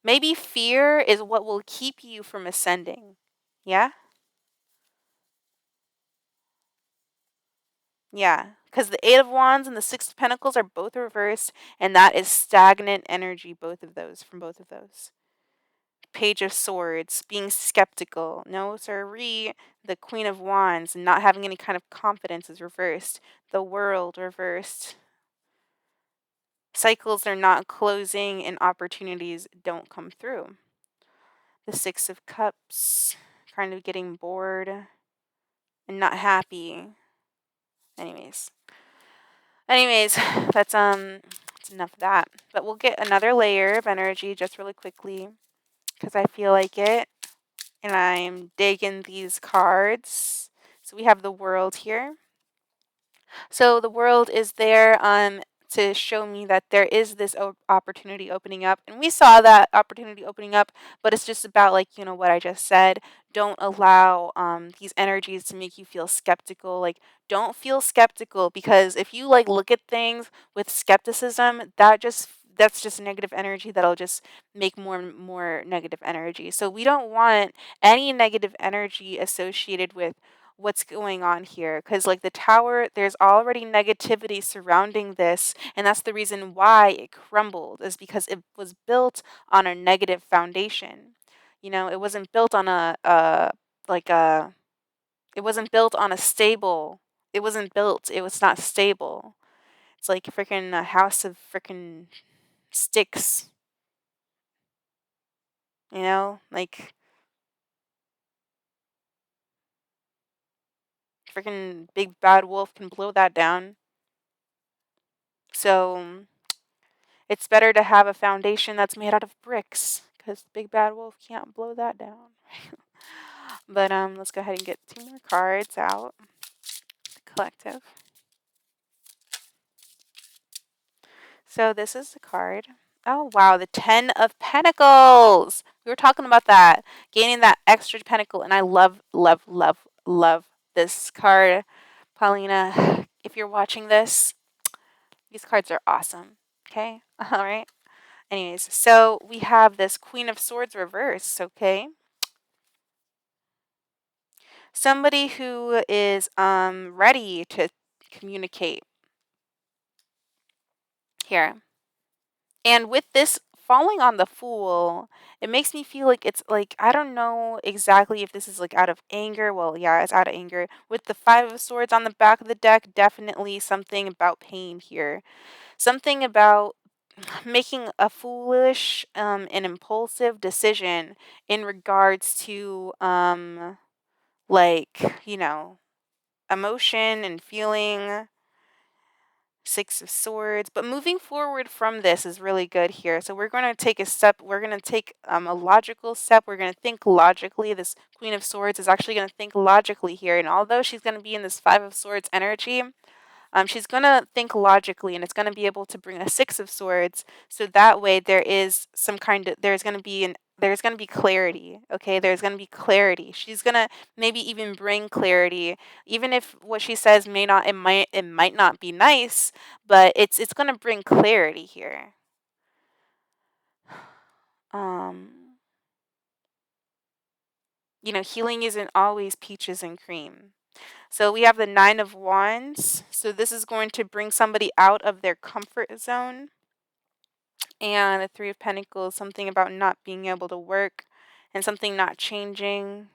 maybe fear is what will keep you from ascending. Yeah? Yeah, because the Eight of Wands and the Six of Pentacles are both reversed, and that is stagnant energy, both of those, from both of those. Page of Swords, being skeptical. No, sirree. The Queen of Wands, not having any kind of confidence, is reversed. The World, reversed. Cycles are not closing, and opportunities don't come through. The Six of Cups, kind of getting bored and not happy. Anyways, that's enough of that. But we'll get another layer of energy just really quickly because I feel like it. And I'm digging these cards. So we have the World here. So the World is there to show me that there is this opportunity opening up. And we saw that opportunity opening up, but it's just about like, what I just said. Don't allow these energies to make you feel skeptical. Like, don't feel skeptical, because if you like look at things with skepticism, that's just negative energy that'll just make more negative energy. So we don't want any negative energy associated with what's going on here, because like the Tower, there's already negativity surrounding this, and that's the reason why it crumbled, is because it was built on a negative foundation. It wasn't built on like a it wasn't built on a stable. It was not stable. It's like a freaking house of freaking sticks, like freaking big bad wolf can blow that down. So it's better to have a foundation that's made out of bricks, because Big Bad Wolf can't blow that down. But let's go ahead and get 2 more cards out. Collective. So this is the card. Oh wow, the 10 of Pentacles. We were talking about that, gaining that extra pentacle, and I love, love, love, love this card, Paulina. If you're watching this, these cards are awesome. Okay, all right. Anyways, so we have this Queen of Swords reverse, okay? Somebody who is ready to communicate here. And with this falling on the Fool, it makes me feel like it's like, I don't know exactly if this is like out of anger. Well, yeah, it's out of anger. With the Five of Swords on the back of the deck, definitely something about pain here. Something about making a foolish and impulsive decision in regards to like, emotion and feeling. Six of Swords. But moving forward from this is really good here. So we're going to take a step. We're going to take a logical step. We're going to think logically. This Queen of Swords is actually going to think logically here. And although she's going to be in this Five of Swords energy, she's going to think logically, and it's going to be able to bring a Six of Swords. So that way there is there's going to be clarity. Okay, there's going to be clarity. She's going to maybe even bring clarity, even if what she says it might not be nice, but it's going to bring clarity here. Um healing isn't always peaches and cream. So we have the Nine of Wands. So this is going to bring somebody out of their comfort zone. And the Three of Pentacles, something about not being able to work and something not changing.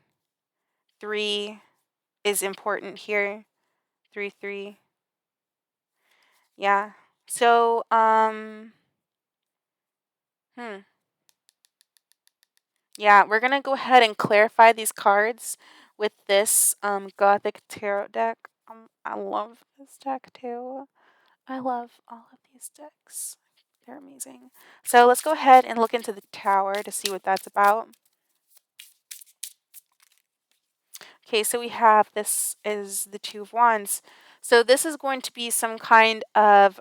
3 is important here. 3, 3. Yeah. So, yeah, we're gonna go ahead and clarify these cards with this Gothic tarot deck. I love this deck too. I love all of these decks. They're amazing. So let's go ahead and look into the Tower to see what that's about. Okay, so we have this is the Two of Wands. So this is going to be some kind of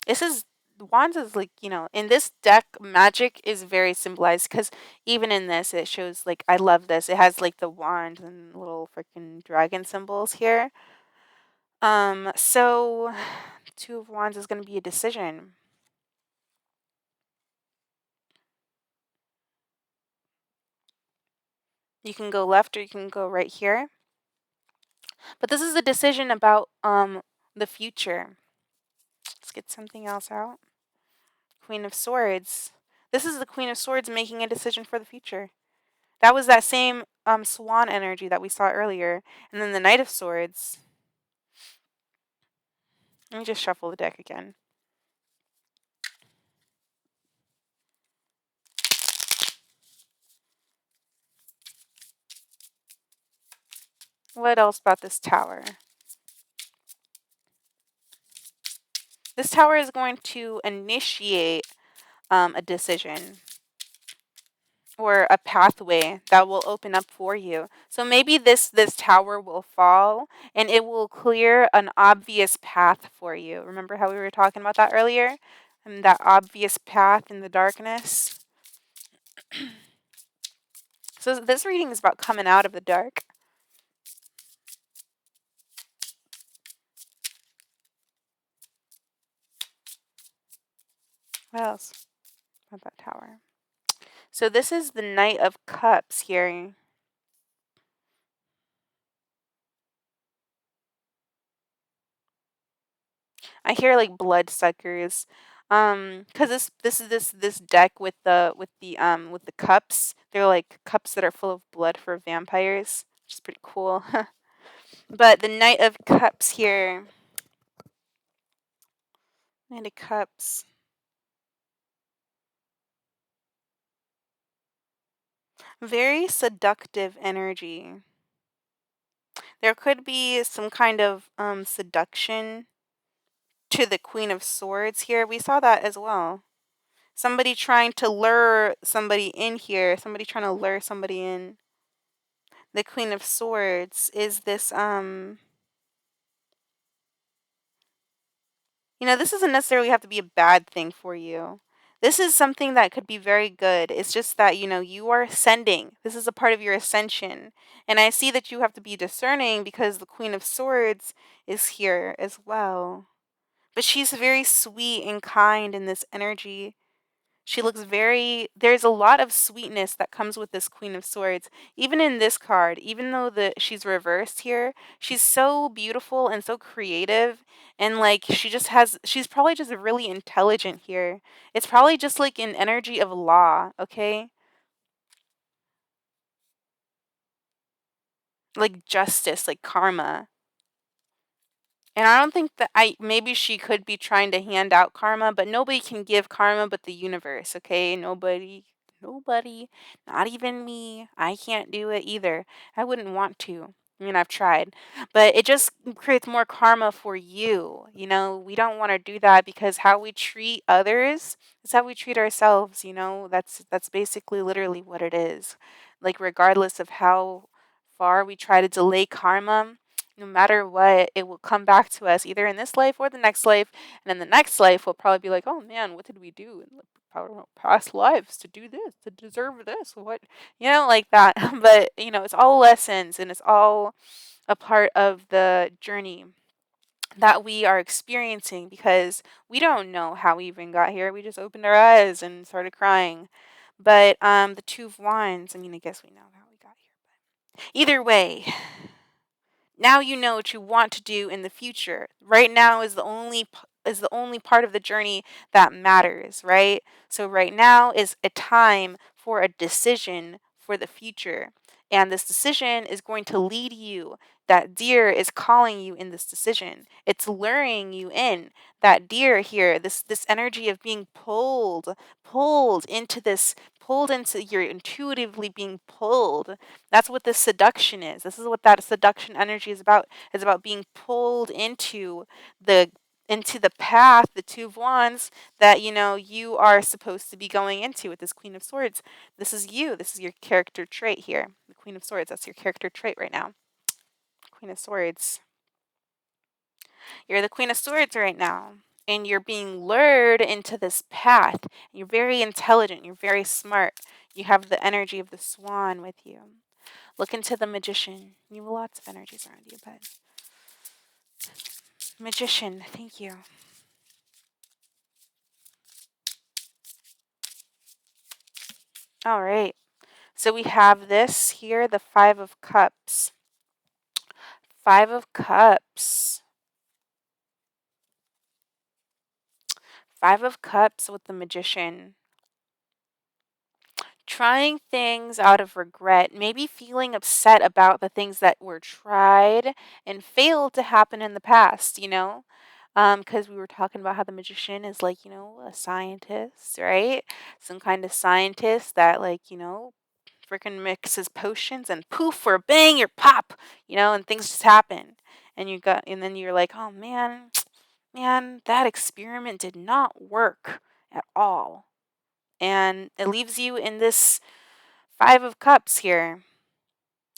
this is Wands is like, in this deck, magic is very symbolized because even in this, it shows like I love this. It has like the wand and little freaking dragon symbols here. So Two of Wands is going to be a decision. You can go left or you can go right here. But this is a decision about the future. Let's get something else out. Queen of Swords. This is the Queen of Swords making a decision for the future. That was that same swan energy that we saw earlier. And then the Knight of Swords. Let me just shuffle the deck again. What else about this Tower? This Tower is going to initiate a decision or a pathway that will open up for you. So maybe this tower will fall and it will clear an obvious path for you. Remember how we were talking about that earlier? And that obvious path in the darkness. So this reading is about coming out of the dark. What else about that tower? So this is the Knight of Cups here. I hear like bloodsuckers. Cause this deck with the cups, they're like cups that are full of blood for vampires, which is pretty cool. But the Knight of Cups here. Knight of Cups. Very seductive energy. There could be some kind of seduction to the Queen of Swords here. We saw that as well. Somebody trying to lure somebody in here. Somebody trying to lure somebody in. The Queen of Swords is this this doesn't necessarily have to be a bad thing for you. This is something that could be very good. It's just that, you are ascending. This is a part of your ascension. And I see that you have to be discerning because the Queen of Swords is here as well. But she's very sweet and kind in this energy. She looks there's a lot of sweetness that comes with this Queen of Swords. Even in this card, even though she's reversed here, she's so beautiful and so creative and like she's probably just really intelligent here. It's probably just like an energy of law, okay? Like justice, like karma. And I don't think that maybe she could be trying to hand out karma, but nobody can give karma but the universe, okay? Nobody, not even me. I can't do it either. I wouldn't want to. I mean, I've tried, but it just creates more karma for you. We don't want to do that because how we treat others is how we treat ourselves. That's basically literally what it is. Like, regardless of how far we try to delay karma, no matter what, it will come back to us either in this life or the next life. And in the next life, we'll probably be like, oh man, what did we do in the past lives to do this, to deserve this? What, like that. But, it's all lessons and it's all a part of the journey that we are experiencing because we don't know how we even got here. We just opened our eyes and started crying. But the Two of Wands, I mean, I guess we know how we got here. But either way, now you know what you want to do in the future. Right now is the only part of the journey that matters, right? So right now is a time for a decision for the future. And this decision is going to lead you. That deer is calling you in this decision. It's luring you in. That deer here, this energy of being pulled into this, pulled into, you're intuitively being pulled. That's what this seduction is. This is what that seduction energy is about. It's about being pulled the the path, the Two of Wands, that you are supposed to be going into with this Queen of Swords. This is you. This is your character trait here. The Queen of Swords. That's your character trait right now. Queen of Swords. You're the Queen of Swords right now. And you're being lured into this path. You're very intelligent. You're very smart. You have the energy of the swan with you. Look into the Magician. You have lots of energies around you, but Magician, thank you. All right. So we have this here, the Five of Cups. Five of Cups. Five of Cups with the Magician. Trying things out of regret, maybe feeling upset about the things that were tried and failed to happen in the past, because we were talking about how the magician is like, a scientist, right? Some kind of scientist that, like, freaking mixes potions and poof or bang or pop, and things just happen. And then you're like, oh man, that experiment did not work at all. And it leaves you in this Five of Cups here.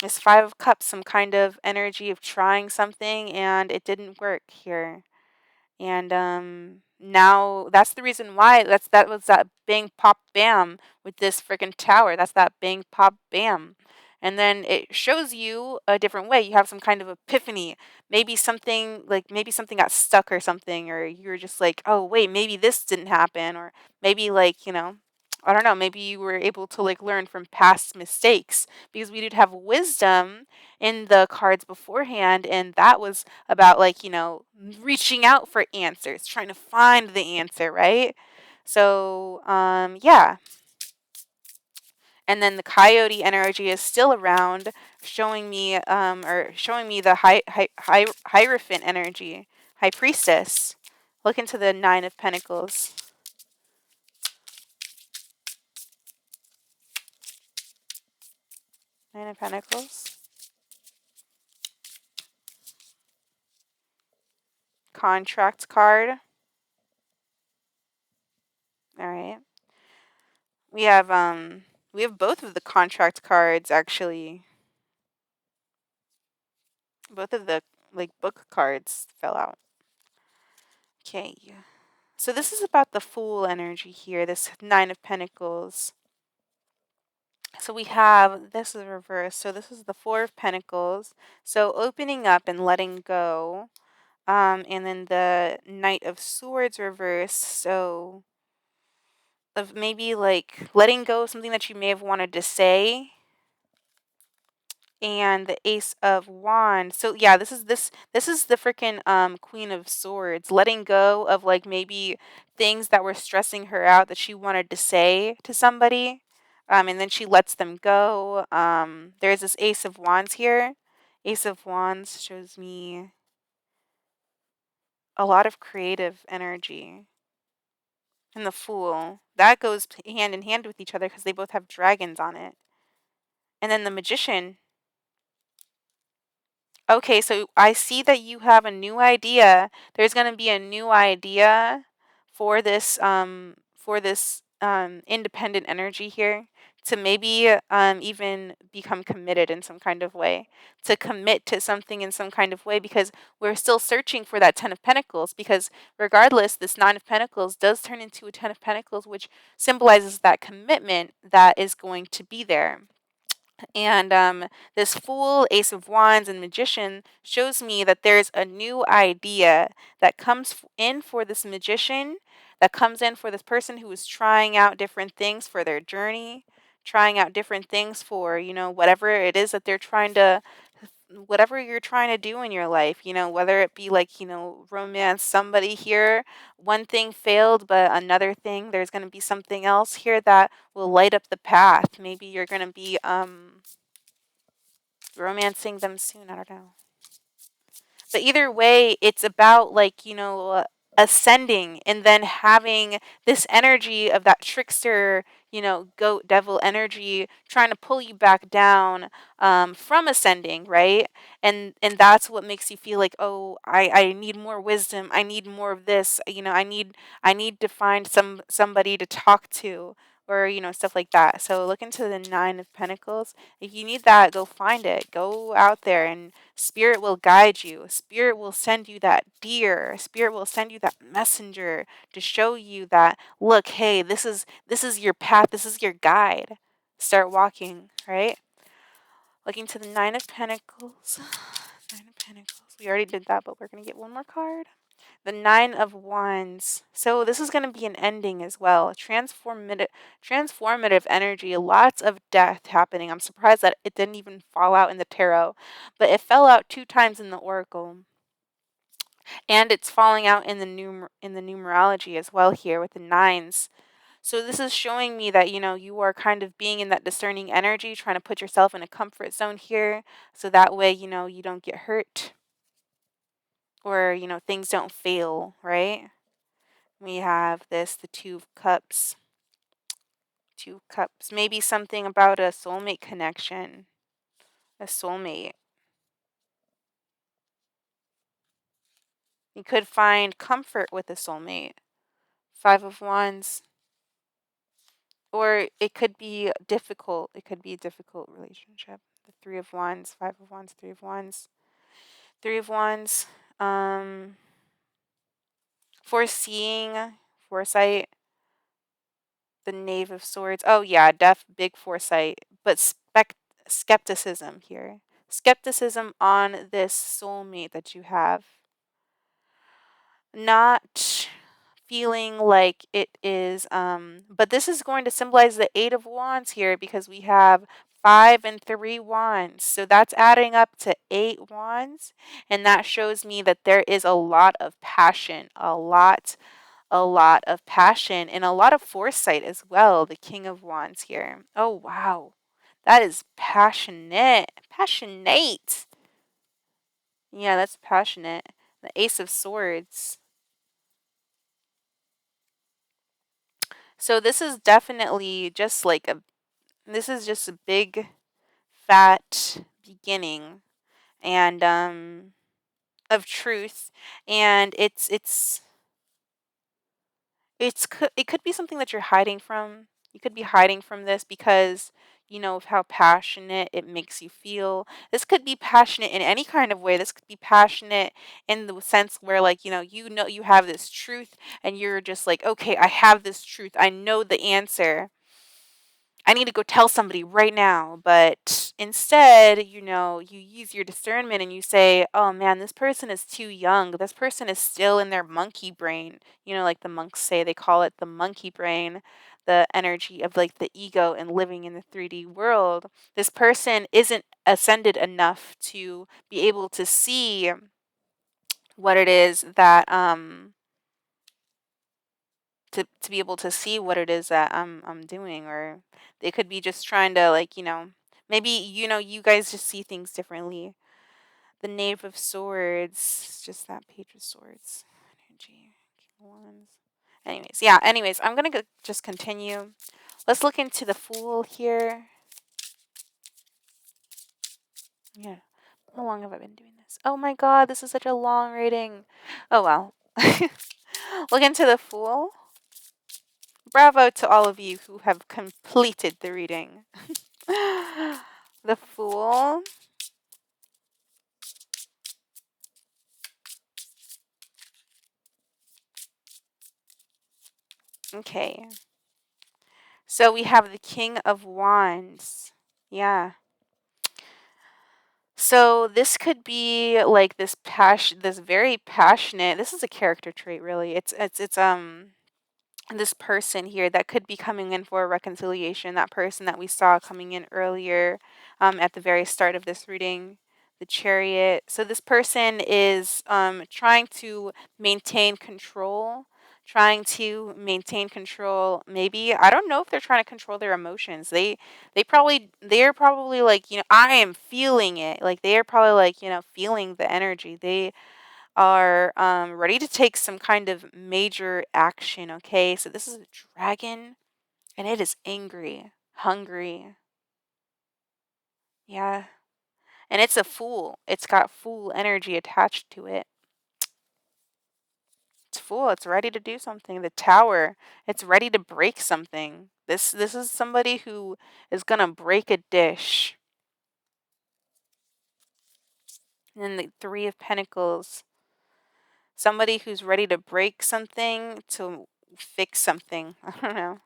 This Five of Cups, some kind of energy of trying something and it didn't work here. And now that's the reason why that was that bang pop bam with this freaking tower. That's that bang pop bam. And then it shows you a different way. You have some kind of epiphany. Maybe something got stuck or something, or you're just like, oh wait, maybe this didn't happen, or maybe like, I don't know, maybe you were able to like learn from past mistakes, because we did have wisdom in the cards beforehand, and that was about like, reaching out for answers, trying to find the answer, right? So, yeah. And then the coyote energy is still around, showing me the hierophant energy, high priestess. Look into the Nine of Pentacles. Nine of Pentacles. Contract card. All right. We have both of the contract cards actually. Both of the like book cards fell out. Okay. So this is about the Fool energy here, this Nine of Pentacles. So we have, this is reversed. So this is the Four of Pentacles. So opening up and letting go. And then the Knight of Swords reversed. So of maybe like letting go of something that you may have wanted to say. And the Ace of Wands. So yeah, this is the freaking Queen of Swords, letting go of like maybe things that were stressing her out that she wanted to say to somebody. And then she lets them go. There's this Ace of Wands here. Ace of Wands shows me a lot of creative energy. And the Fool, that goes hand in hand with each other because they both have dragons on it. And then the Magician. Okay, so I see that you have a new idea. There's going to be a new idea for this independent energy here, to maybe even become committed in some kind of way, to commit to something in some kind of way, because we're still searching for that Ten of Pentacles, because regardless, this Nine of Pentacles does turn into a Ten of Pentacles, which symbolizes that commitment that is going to be there. And this Fool, Ace of Wands, and Magician shows me that there's a new idea that comes in for this magician, that comes in for this person who is trying out different things for their journey, trying out different things for, whatever it is that they're trying to whatever you're trying to do in your life, whether it be like, romance somebody here, one thing failed, but another thing, there's going to be something else here that will light up the path. Maybe you're going to be romancing them soon. I don't know. But either way, it's about like, ascending and then having this energy of that trickster, goat devil energy trying to pull you back down from ascending, right? And that's what makes you feel like, oh, I need more wisdom. I need more of this. I need to find somebody to talk to, or stuff like that. So look into the Nine of Pentacles. If you need that, go find it. Go out there, and Spirit will guide you. Spirit will send you that deer. Spirit will send you that messenger to show you that, look, hey, this is your path. This is your guide. Start walking, right? Looking to the Nine of Pentacles. Nine of Pentacles. We already did that, but we're going to get one more card. The Nine of Wands. So this is going to be an ending as well. Transformative energy. Lots of death happening. I'm surprised that it didn't even fall out in the tarot, but it fell out 2 times in the oracle, and it's falling out in the numerology as well here with the nines. So this is showing me that you are kind of being in that discerning energy, trying to put yourself in a comfort zone here, so that way you don't get hurt, or things don't fail, right? We have the Two of Cups. Two of Cups. Maybe something about a soulmate connection. A soulmate. You could find comfort with a soulmate. Five of Wands. Or it could be difficult. It could be a difficult relationship. The Three of Wands, Five of Wands, Three of Wands. Three of Wands. Foreseeing, foresight. The Knave of Swords. Oh yeah, big foresight, but skepticism here. Skepticism on this soulmate that you have. Not feeling like it is, but this is going to symbolize the Eight of Wands here, because we have 5 and 3 wands. So that's adding up to 8 wands, and that shows me that there is a lot of passion, a lot of passion, and a lot of foresight as well. The King of Wands here. Oh, wow. That is passionate. Passionate. Yeah, that's passionate. The Ace of Swords. So this is definitely just like this is just a big fat beginning, and of truth, and it could be something that you're hiding from. You could be hiding from this because of how passionate it makes you feel. This could be passionate in any kind of way. This could be passionate in the sense where, like, you have this truth, and you're just like, okay, I have this truth. I know the answer. I need to go tell somebody right now. But instead, you use your discernment and you say, oh man, this person is too young. This person is still in their monkey brain. Like the monks say, they call it the monkey brain, the energy of like the ego and living in the 3D world. This person isn't ascended enough to be able to see what it is that to be able to see what it is that I'm doing. Or they could be just trying to, like, maybe you guys just see things differently. The Knave of Swords, just that Page of Swords energy. King of Wands. Anyways, I'm gonna just continue. Let's look into the Fool here. Yeah, how long have I been doing this? Oh my god, this is such a long reading. Oh well. Look into the Fool. Bravo to all of you who have completed the reading. The Fool. Okay. So we have the King of Wands. Yeah. So this could be like this very passionate. This is a character trait, really. It's this person here that could be coming in for a reconciliation. That person that we saw coming in earlier, at the very start of this reading. the Chariot. So this person is trying to maintain control, maybe. I don't know if they're trying to control their emotions. They're probably like, I am feeling it. Like they are probably like, feeling the energy. They are ready to take some kind of major action. Okay, so this is a dragon, and it is angry, hungry. Yeah. And it's a fool. It's got fool energy attached to it. It's full. It's ready to do something. The tower. It's ready to break something. This is somebody who is gonna break a dish. And then the Three of Pentacles. Somebody who's ready to break something to fix something. I don't know.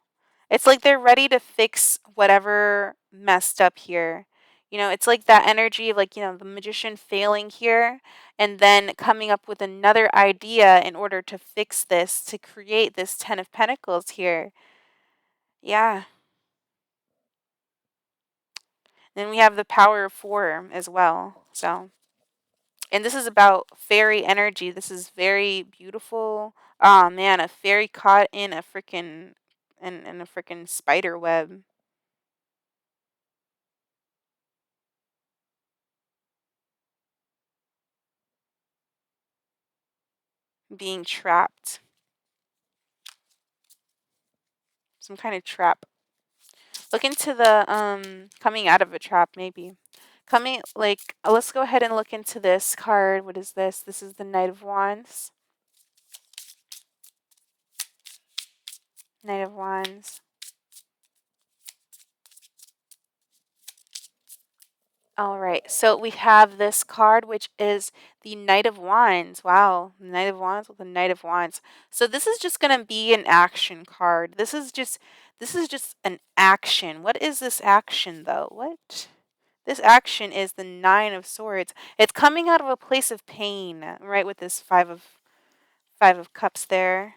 It's like they're ready to fix whatever messed up here. It's like that energy of like, the magician failing here and then coming up with another idea in order to fix this, to create this 10 of Pentacles here. Yeah. Then we have the power of 4 as well. So, and this is about fairy energy. This is very beautiful. Oh man, a fairy caught in a freaking spider web. Being trapped. Some kind of trap. Look into the coming out of a trap, maybe. Let's go ahead and look into this card. What is this? This is the Knight of Wands. Knight of Wands. All right. So we have this card, which is the Knight of Wands. Wow. Knight of Wands with the Knight of Wands. So this is just going to be an action card. This is just an action. What is this action though? What? This action is the Nine of Swords. It's coming out of a place of pain, right? With this Five of Cups there.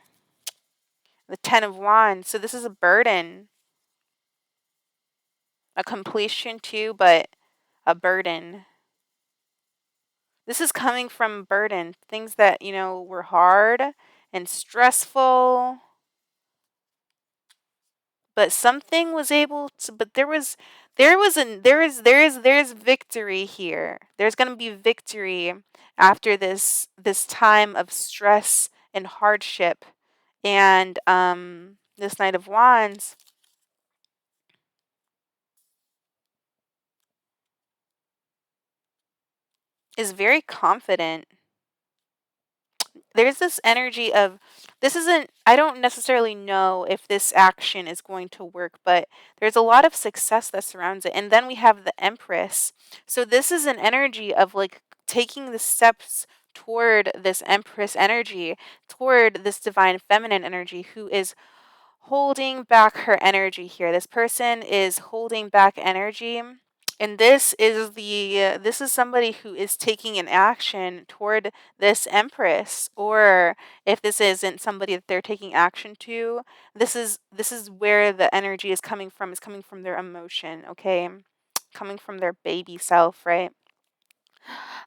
The Ten of Wands. So this is a burden, a completion too, but a burden. This is coming from burden, things that, were hard and stressful, but something was able to, but there is victory here. There's going to be victory after this time of stress and hardship. And this Knight of Wands is very confident. There's this energy of this isn't I don't necessarily know if this action is going to work, but there's a lot of success that surrounds it. And then we have the Empress. So this is an energy of like taking the steps toward this Empress energy, toward this divine feminine energy who is holding back her energy here. This person is holding back energy. And this is somebody who is taking an action toward this Empress, or if this isn't somebody that they're taking action to, this is where the energy is coming from. Is coming from their emotion, okay, coming from their baby self, right?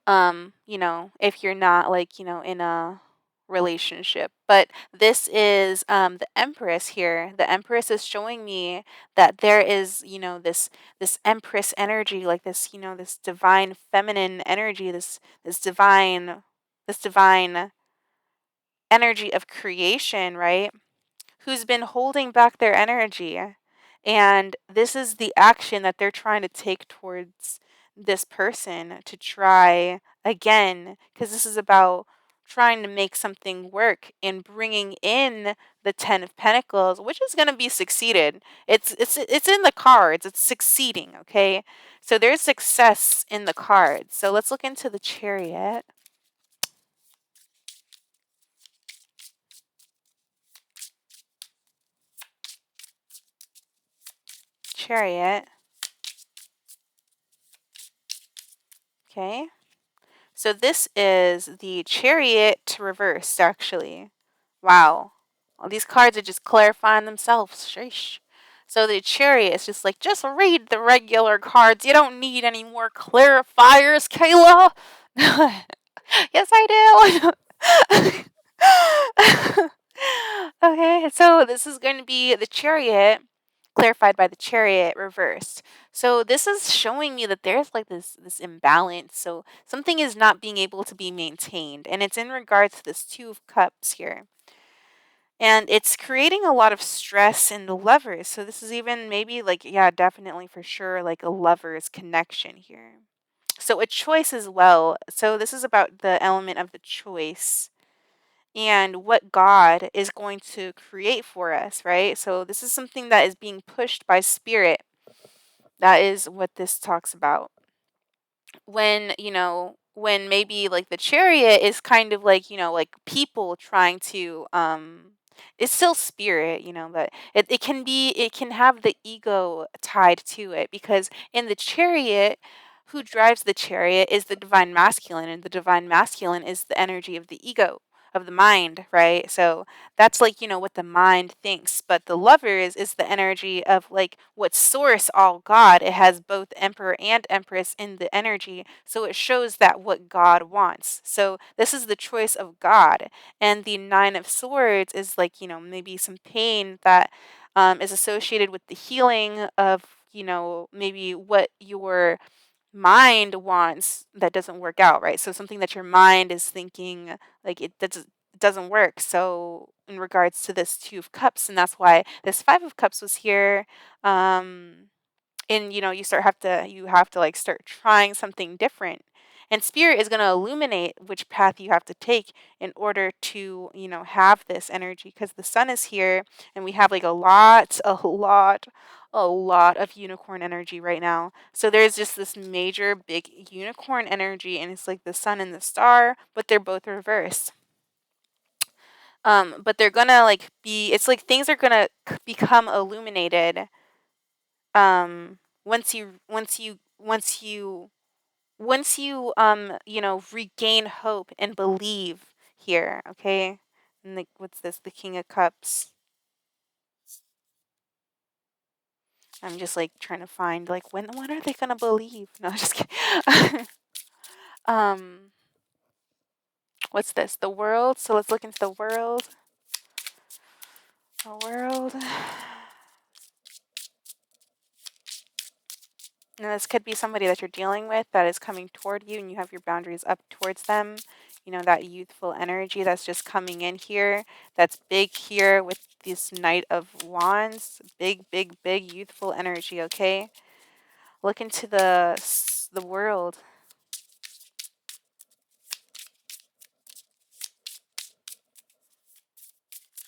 If you're not like, in a relationship. But this is the Empress here. The Empress is showing me that there is, this Empress energy, like this, this divine feminine energy, this divine energy of creation, right? Who's been holding back their energy. And this is the action that they're trying to take towards this person to try again, because this is about trying to make something work and bringing in the 10 of Pentacles, which is going to be succeeded. It's in the cards. It's succeeding, okay? So there's success in the cards. So let's look into the Chariot. Chariot. Okay. So this is the Chariot Reversed, actually. Wow. All these cards are just clarifying themselves. Sheesh. So the Chariot is just like, just read the regular cards. You don't need any more clarifiers, Kayla. Yes, I do. Okay, so this is going to be the Chariot clarified by the Chariot Reversed. So this is showing me that there's like this imbalance. So something is not being able to be maintained, and it's in regards to this Two of Cups here. And it's creating a lot of stress in the lovers. So this is even maybe like, yeah, definitely for sure, like a lover's connection here. So a choice as well. So this is about the element of the choice and what God is going to create for us, right? So this is something that is being pushed by spirit. That is what this talks about. When, when maybe like the Chariot is kind of like, like people trying to it's still spirit, but it can have the ego tied to it, because in the Chariot, who drives the Chariot is the divine masculine, and the divine masculine is the energy of the ego, of the mind, right? So that's like, what the mind thinks. But the lovers is the energy of like what source, all God. It has both emperor and empress in the energy. So it shows that what God wants. So this is the choice of God. And the Nine of Swords is like, maybe some pain that is associated with the healing of, maybe what your mind wants that doesn't work out, right? So something that your mind is thinking like it doesn't work. So in regards to this Two of Cups, and that's why this Five of Cups was here. And you have to like start trying something different, and spirit is going to illuminate which path you have to take in order to have this energy, because the sun is here, and we have like a lot of unicorn energy right now. So there's just this major big unicorn energy, and it's like the sun and the star, but they're both reversed. But they're gonna like be, it's like things are gonna become illuminated once you regain hope and believe here. Okay. And like, what's this, the King of Cups? I'm just like trying to find like, when are they gonna believe? No, just kidding. um what's this, the World? So let's look into the World. The World. Now, this could be somebody that you're dealing with that is coming toward you, and you have your boundaries up towards them. That youthful energy that's just coming in here. That's big here with this Knight of Wands. Big, big, big youthful energy, okay? Look into the World.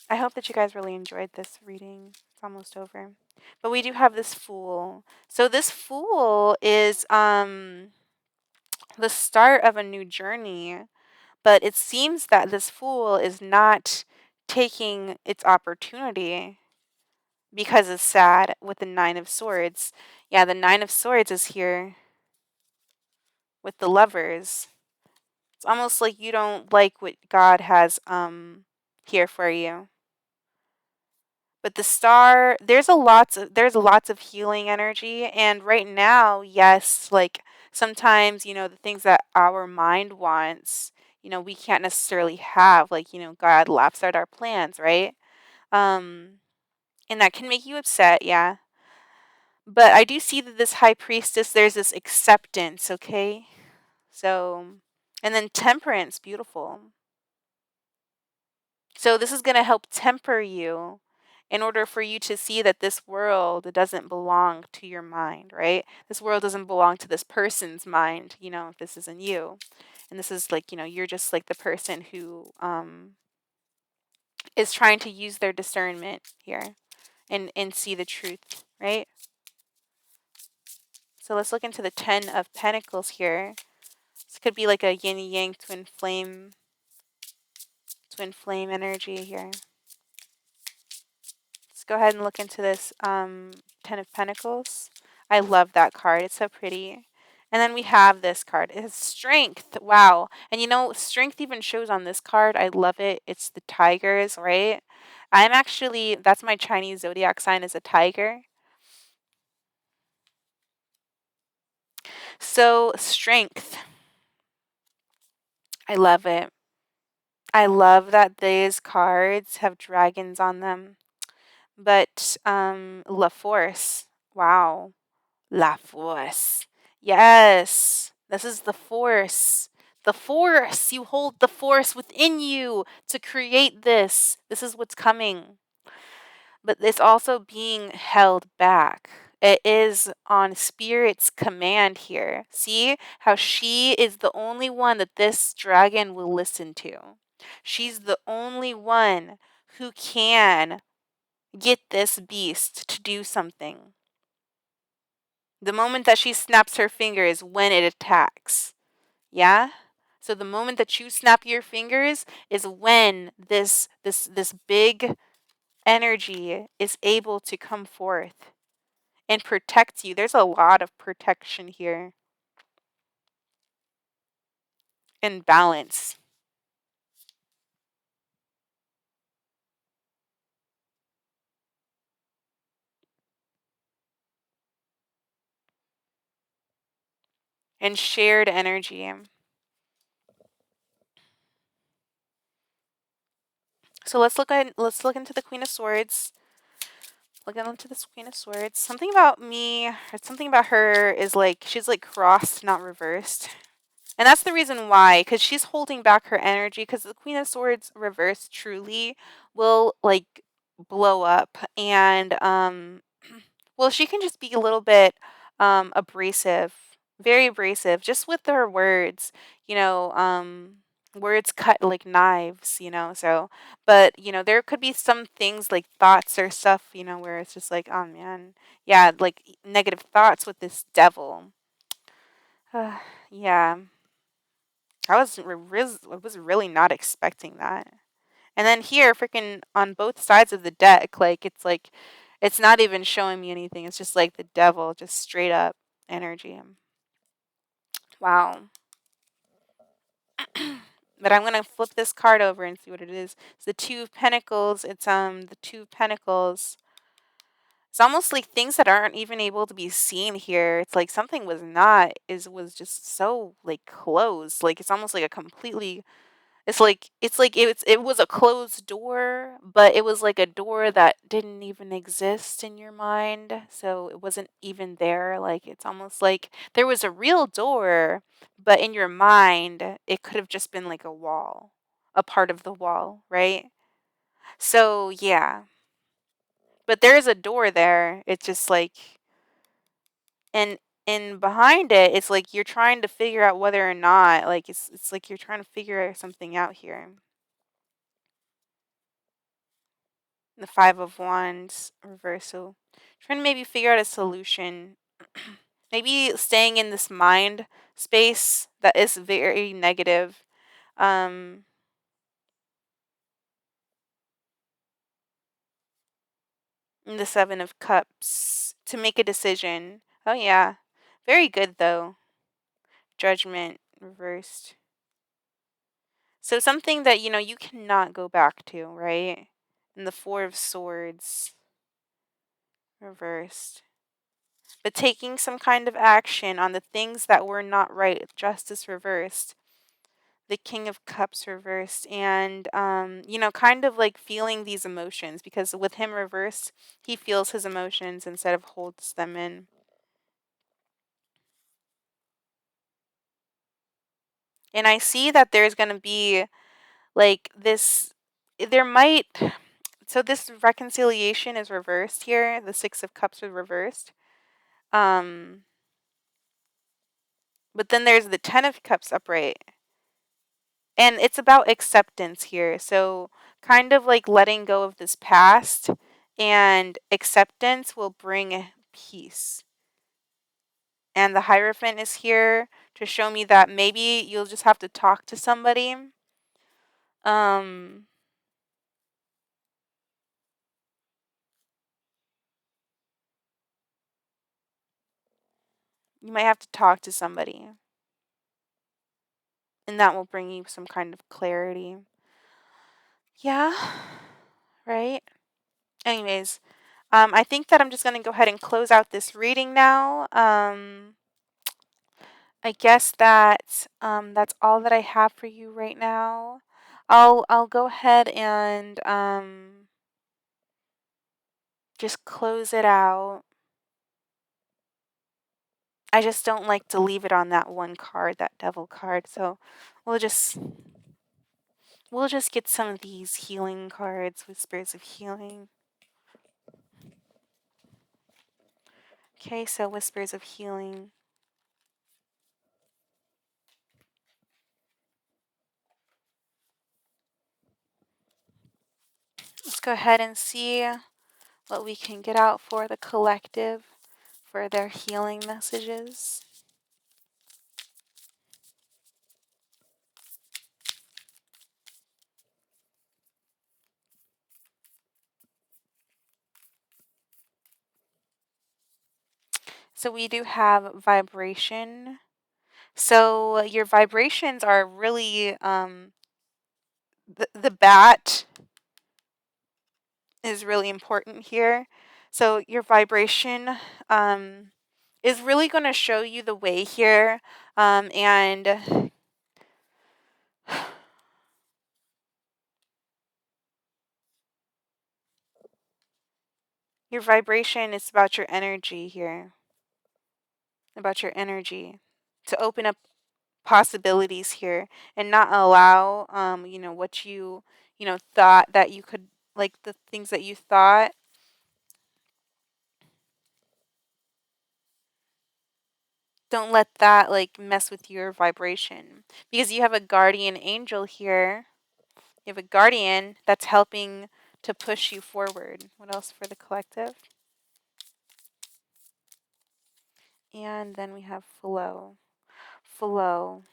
I hope that you guys really enjoyed this reading. It's almost over. But we do have this Fool. So this Fool is the start of a new journey. But it seems that this Fool is not taking its opportunity because it's sad with the Nine of Swords. Yeah, the Nine of Swords is here with the Lovers. It's almost like you don't like what God has here for you. But the Star, there's lots of healing energy, and right now, yes, like sometimes, the things that our mind wants, we can't necessarily have, like, God laughs at our plans, right? Um and that can make you upset, yeah. But I do see that this High Priestess, there's this acceptance, okay? So, and then Temperance, beautiful. So this is going to help temper you in order for you to see that this world doesn't belong to your mind, right? This world doesn't belong to this person's mind, if this isn't you. And this is like, you're just like the person who is trying to use their discernment here and see the truth, right? So let's look into the Ten of Pentacles here. This could be like a yin and yang twin flame energy here. Let's go ahead and look into this Ten of Pentacles. I love that card. It's so pretty. And then we have this card. It's Strength. Wow. And Strength even shows on this card. I love it. It's the tigers, right? That's my Chinese zodiac sign, is a tiger. So, strength. I love it. I love that these cards have dragons on them. But La Force. Wow. La Force. Yes. This is the force. The force. You hold the force within you to create this. This is what's coming. But it's also being held back. It is on Spirit's command here. See how she is the only one that this dragon will listen to. She's the only one who can get this beast to do something. The moment that she snaps her finger is when it attacks. Yeah? So the moment that you snap your fingers is when this big energy is able to come forth and protect you. There's a lot of protection here and balance and shared energy. So let's look into the Queen of Swords. Looking into this Queen of Swords. Something about me or something about her is like she's like crossed, not reversed. And that's the reason why, because she's holding back her energy, because the Queen of Swords reversed truly will like blow up and well, she can just be a little bit abrasive, very abrasive, just with her words, you know, words cut like knives, so but there could be some things like thoughts or stuff, where it's just like, oh man, yeah, like negative thoughts with this devil. Yeah. I was really not expecting that. And then here, freaking on both sides of the deck, like it's not even showing me anything. It's just like the devil, just straight up energy. Wow. But I'm gonna flip this card over and see what it is. It's the Two of Pentacles. It's the Two of Pentacles. It's almost like things that aren't even able to be seen here. It's like something was just so like closed. Like it's almost like a completely. It's like it was a closed door, but it was like a door that didn't even exist in your mind, so it wasn't even there. Like it's almost like there was a real door, but in your mind, it could have just been like a wall, a part of the wall, right? So yeah, but there's a door there. It's just like and and behind it, it's like you're trying to figure out whether or not like it's like you're trying to figure something out here. The Five of Wands reversal. Trying to maybe figure out a solution. Maybe staying in this mind space that is very negative. Um, the Seven of Cups to make a decision. Oh yeah, very good though. Judgment reversed. So something that you cannot go back to, right? And the Four of Swords reversed. But taking some kind of action on the things that were not right, justice reversed. The King of Cups reversed, and kind of like feeling these emotions, because with him reversed, he feels his emotions instead of holds them in. And I see that there's going to be like this there might so this reconciliation is reversed here. The Six of Cups is reversed. Um but then there's the Ten of Cups upright. And it's about acceptance here. So, kind of like letting go of this past, and acceptance will bring peace. And the Hierophant is here to show me that maybe you'll just have to talk to somebody. Um, you might have to talk to somebody, and that will bring you some kind of clarity. Yeah, right? Anyways, I think that I'm just going to go ahead and close out this reading now. I guess that's all that I have for you right now. I'll go ahead and just close it out. I just don't like to leave it on that one card, that devil card. So we'll just we'll just get some of these healing cards, whispers of healing. Okay, so whispers of healing. Let's go ahead and see what we can get out for the collective for their healing messages. So we do have vibration. So your vibrations are really the bat is really important here. So your vibration is really going to show you the way here, and your vibration is about your energy here, about your energy to open up possibilities here and not allow what you thought that you could, like the things that you thought. Don't let that like mess with your vibration, because you have a guardian angel here. You have a guardian that's helping to push you forward. What else for the collective? And then we have flow. Flow.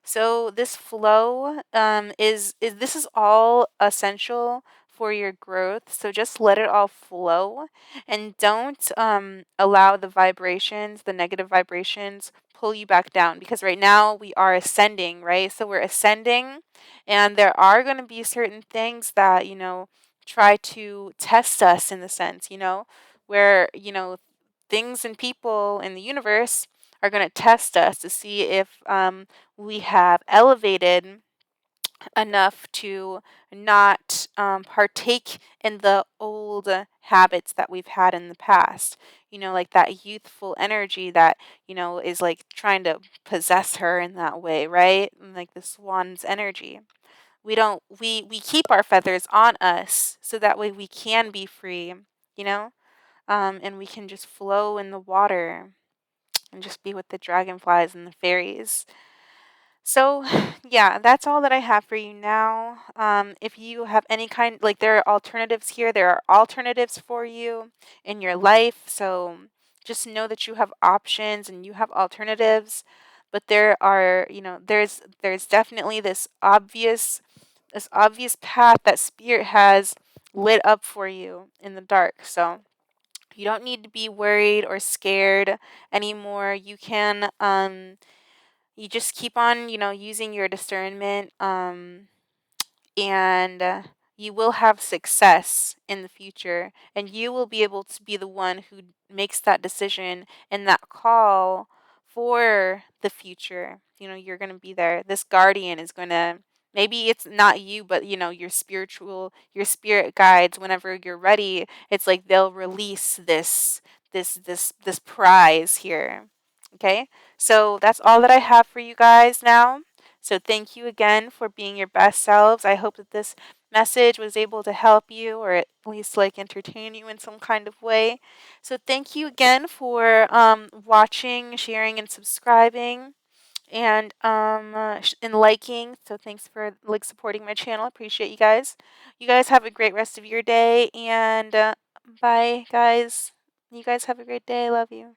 So this flow is this is all essential for your growth. So just let it all flow, and don't allow the vibrations, the negative vibrations, pull you back down, because right now we are ascending, right? So we're ascending, and there are going to be certain things that try to test us, in the sense, where things and people in the universe are going to test us to see if we have elevated enough to not partake in the old habits that we've had in the past. Like that youthful energy that, is like trying to possess her in that way, right? Like the swan's energy. We don't, we keep our feathers on us so that way we can be free, you know? And we can just flow in the water and just be with the dragonflies and the fairies. So, yeah, that's all that I have for you now. If you have any kind, like there are alternatives here, there are alternatives for you in your life. So just know that you have options and you have alternatives. But there are, there's definitely this obvious path that spirit has lit up for you in the dark. So you don't need to be worried or scared anymore. You just keep on, using your discernment, and you will have success in the future, and you will be able to be the one who makes that decision and that call for the future. You're going to be there. This guardian is going to, maybe it's not you, but your spirit guides, whenever you're ready, it's like they'll release this prize here. Okay? So that's all that I have for you guys now. So thank you again for being your best selves. I hope that this message was able to help you, or at least like entertain you in some kind of way. So thank you again for watching, sharing, and subscribing, and liking. So thanks for like supporting my channel. Appreciate you guys. You guys have a great rest of your day, and bye guys. You guys have a great day. Love you.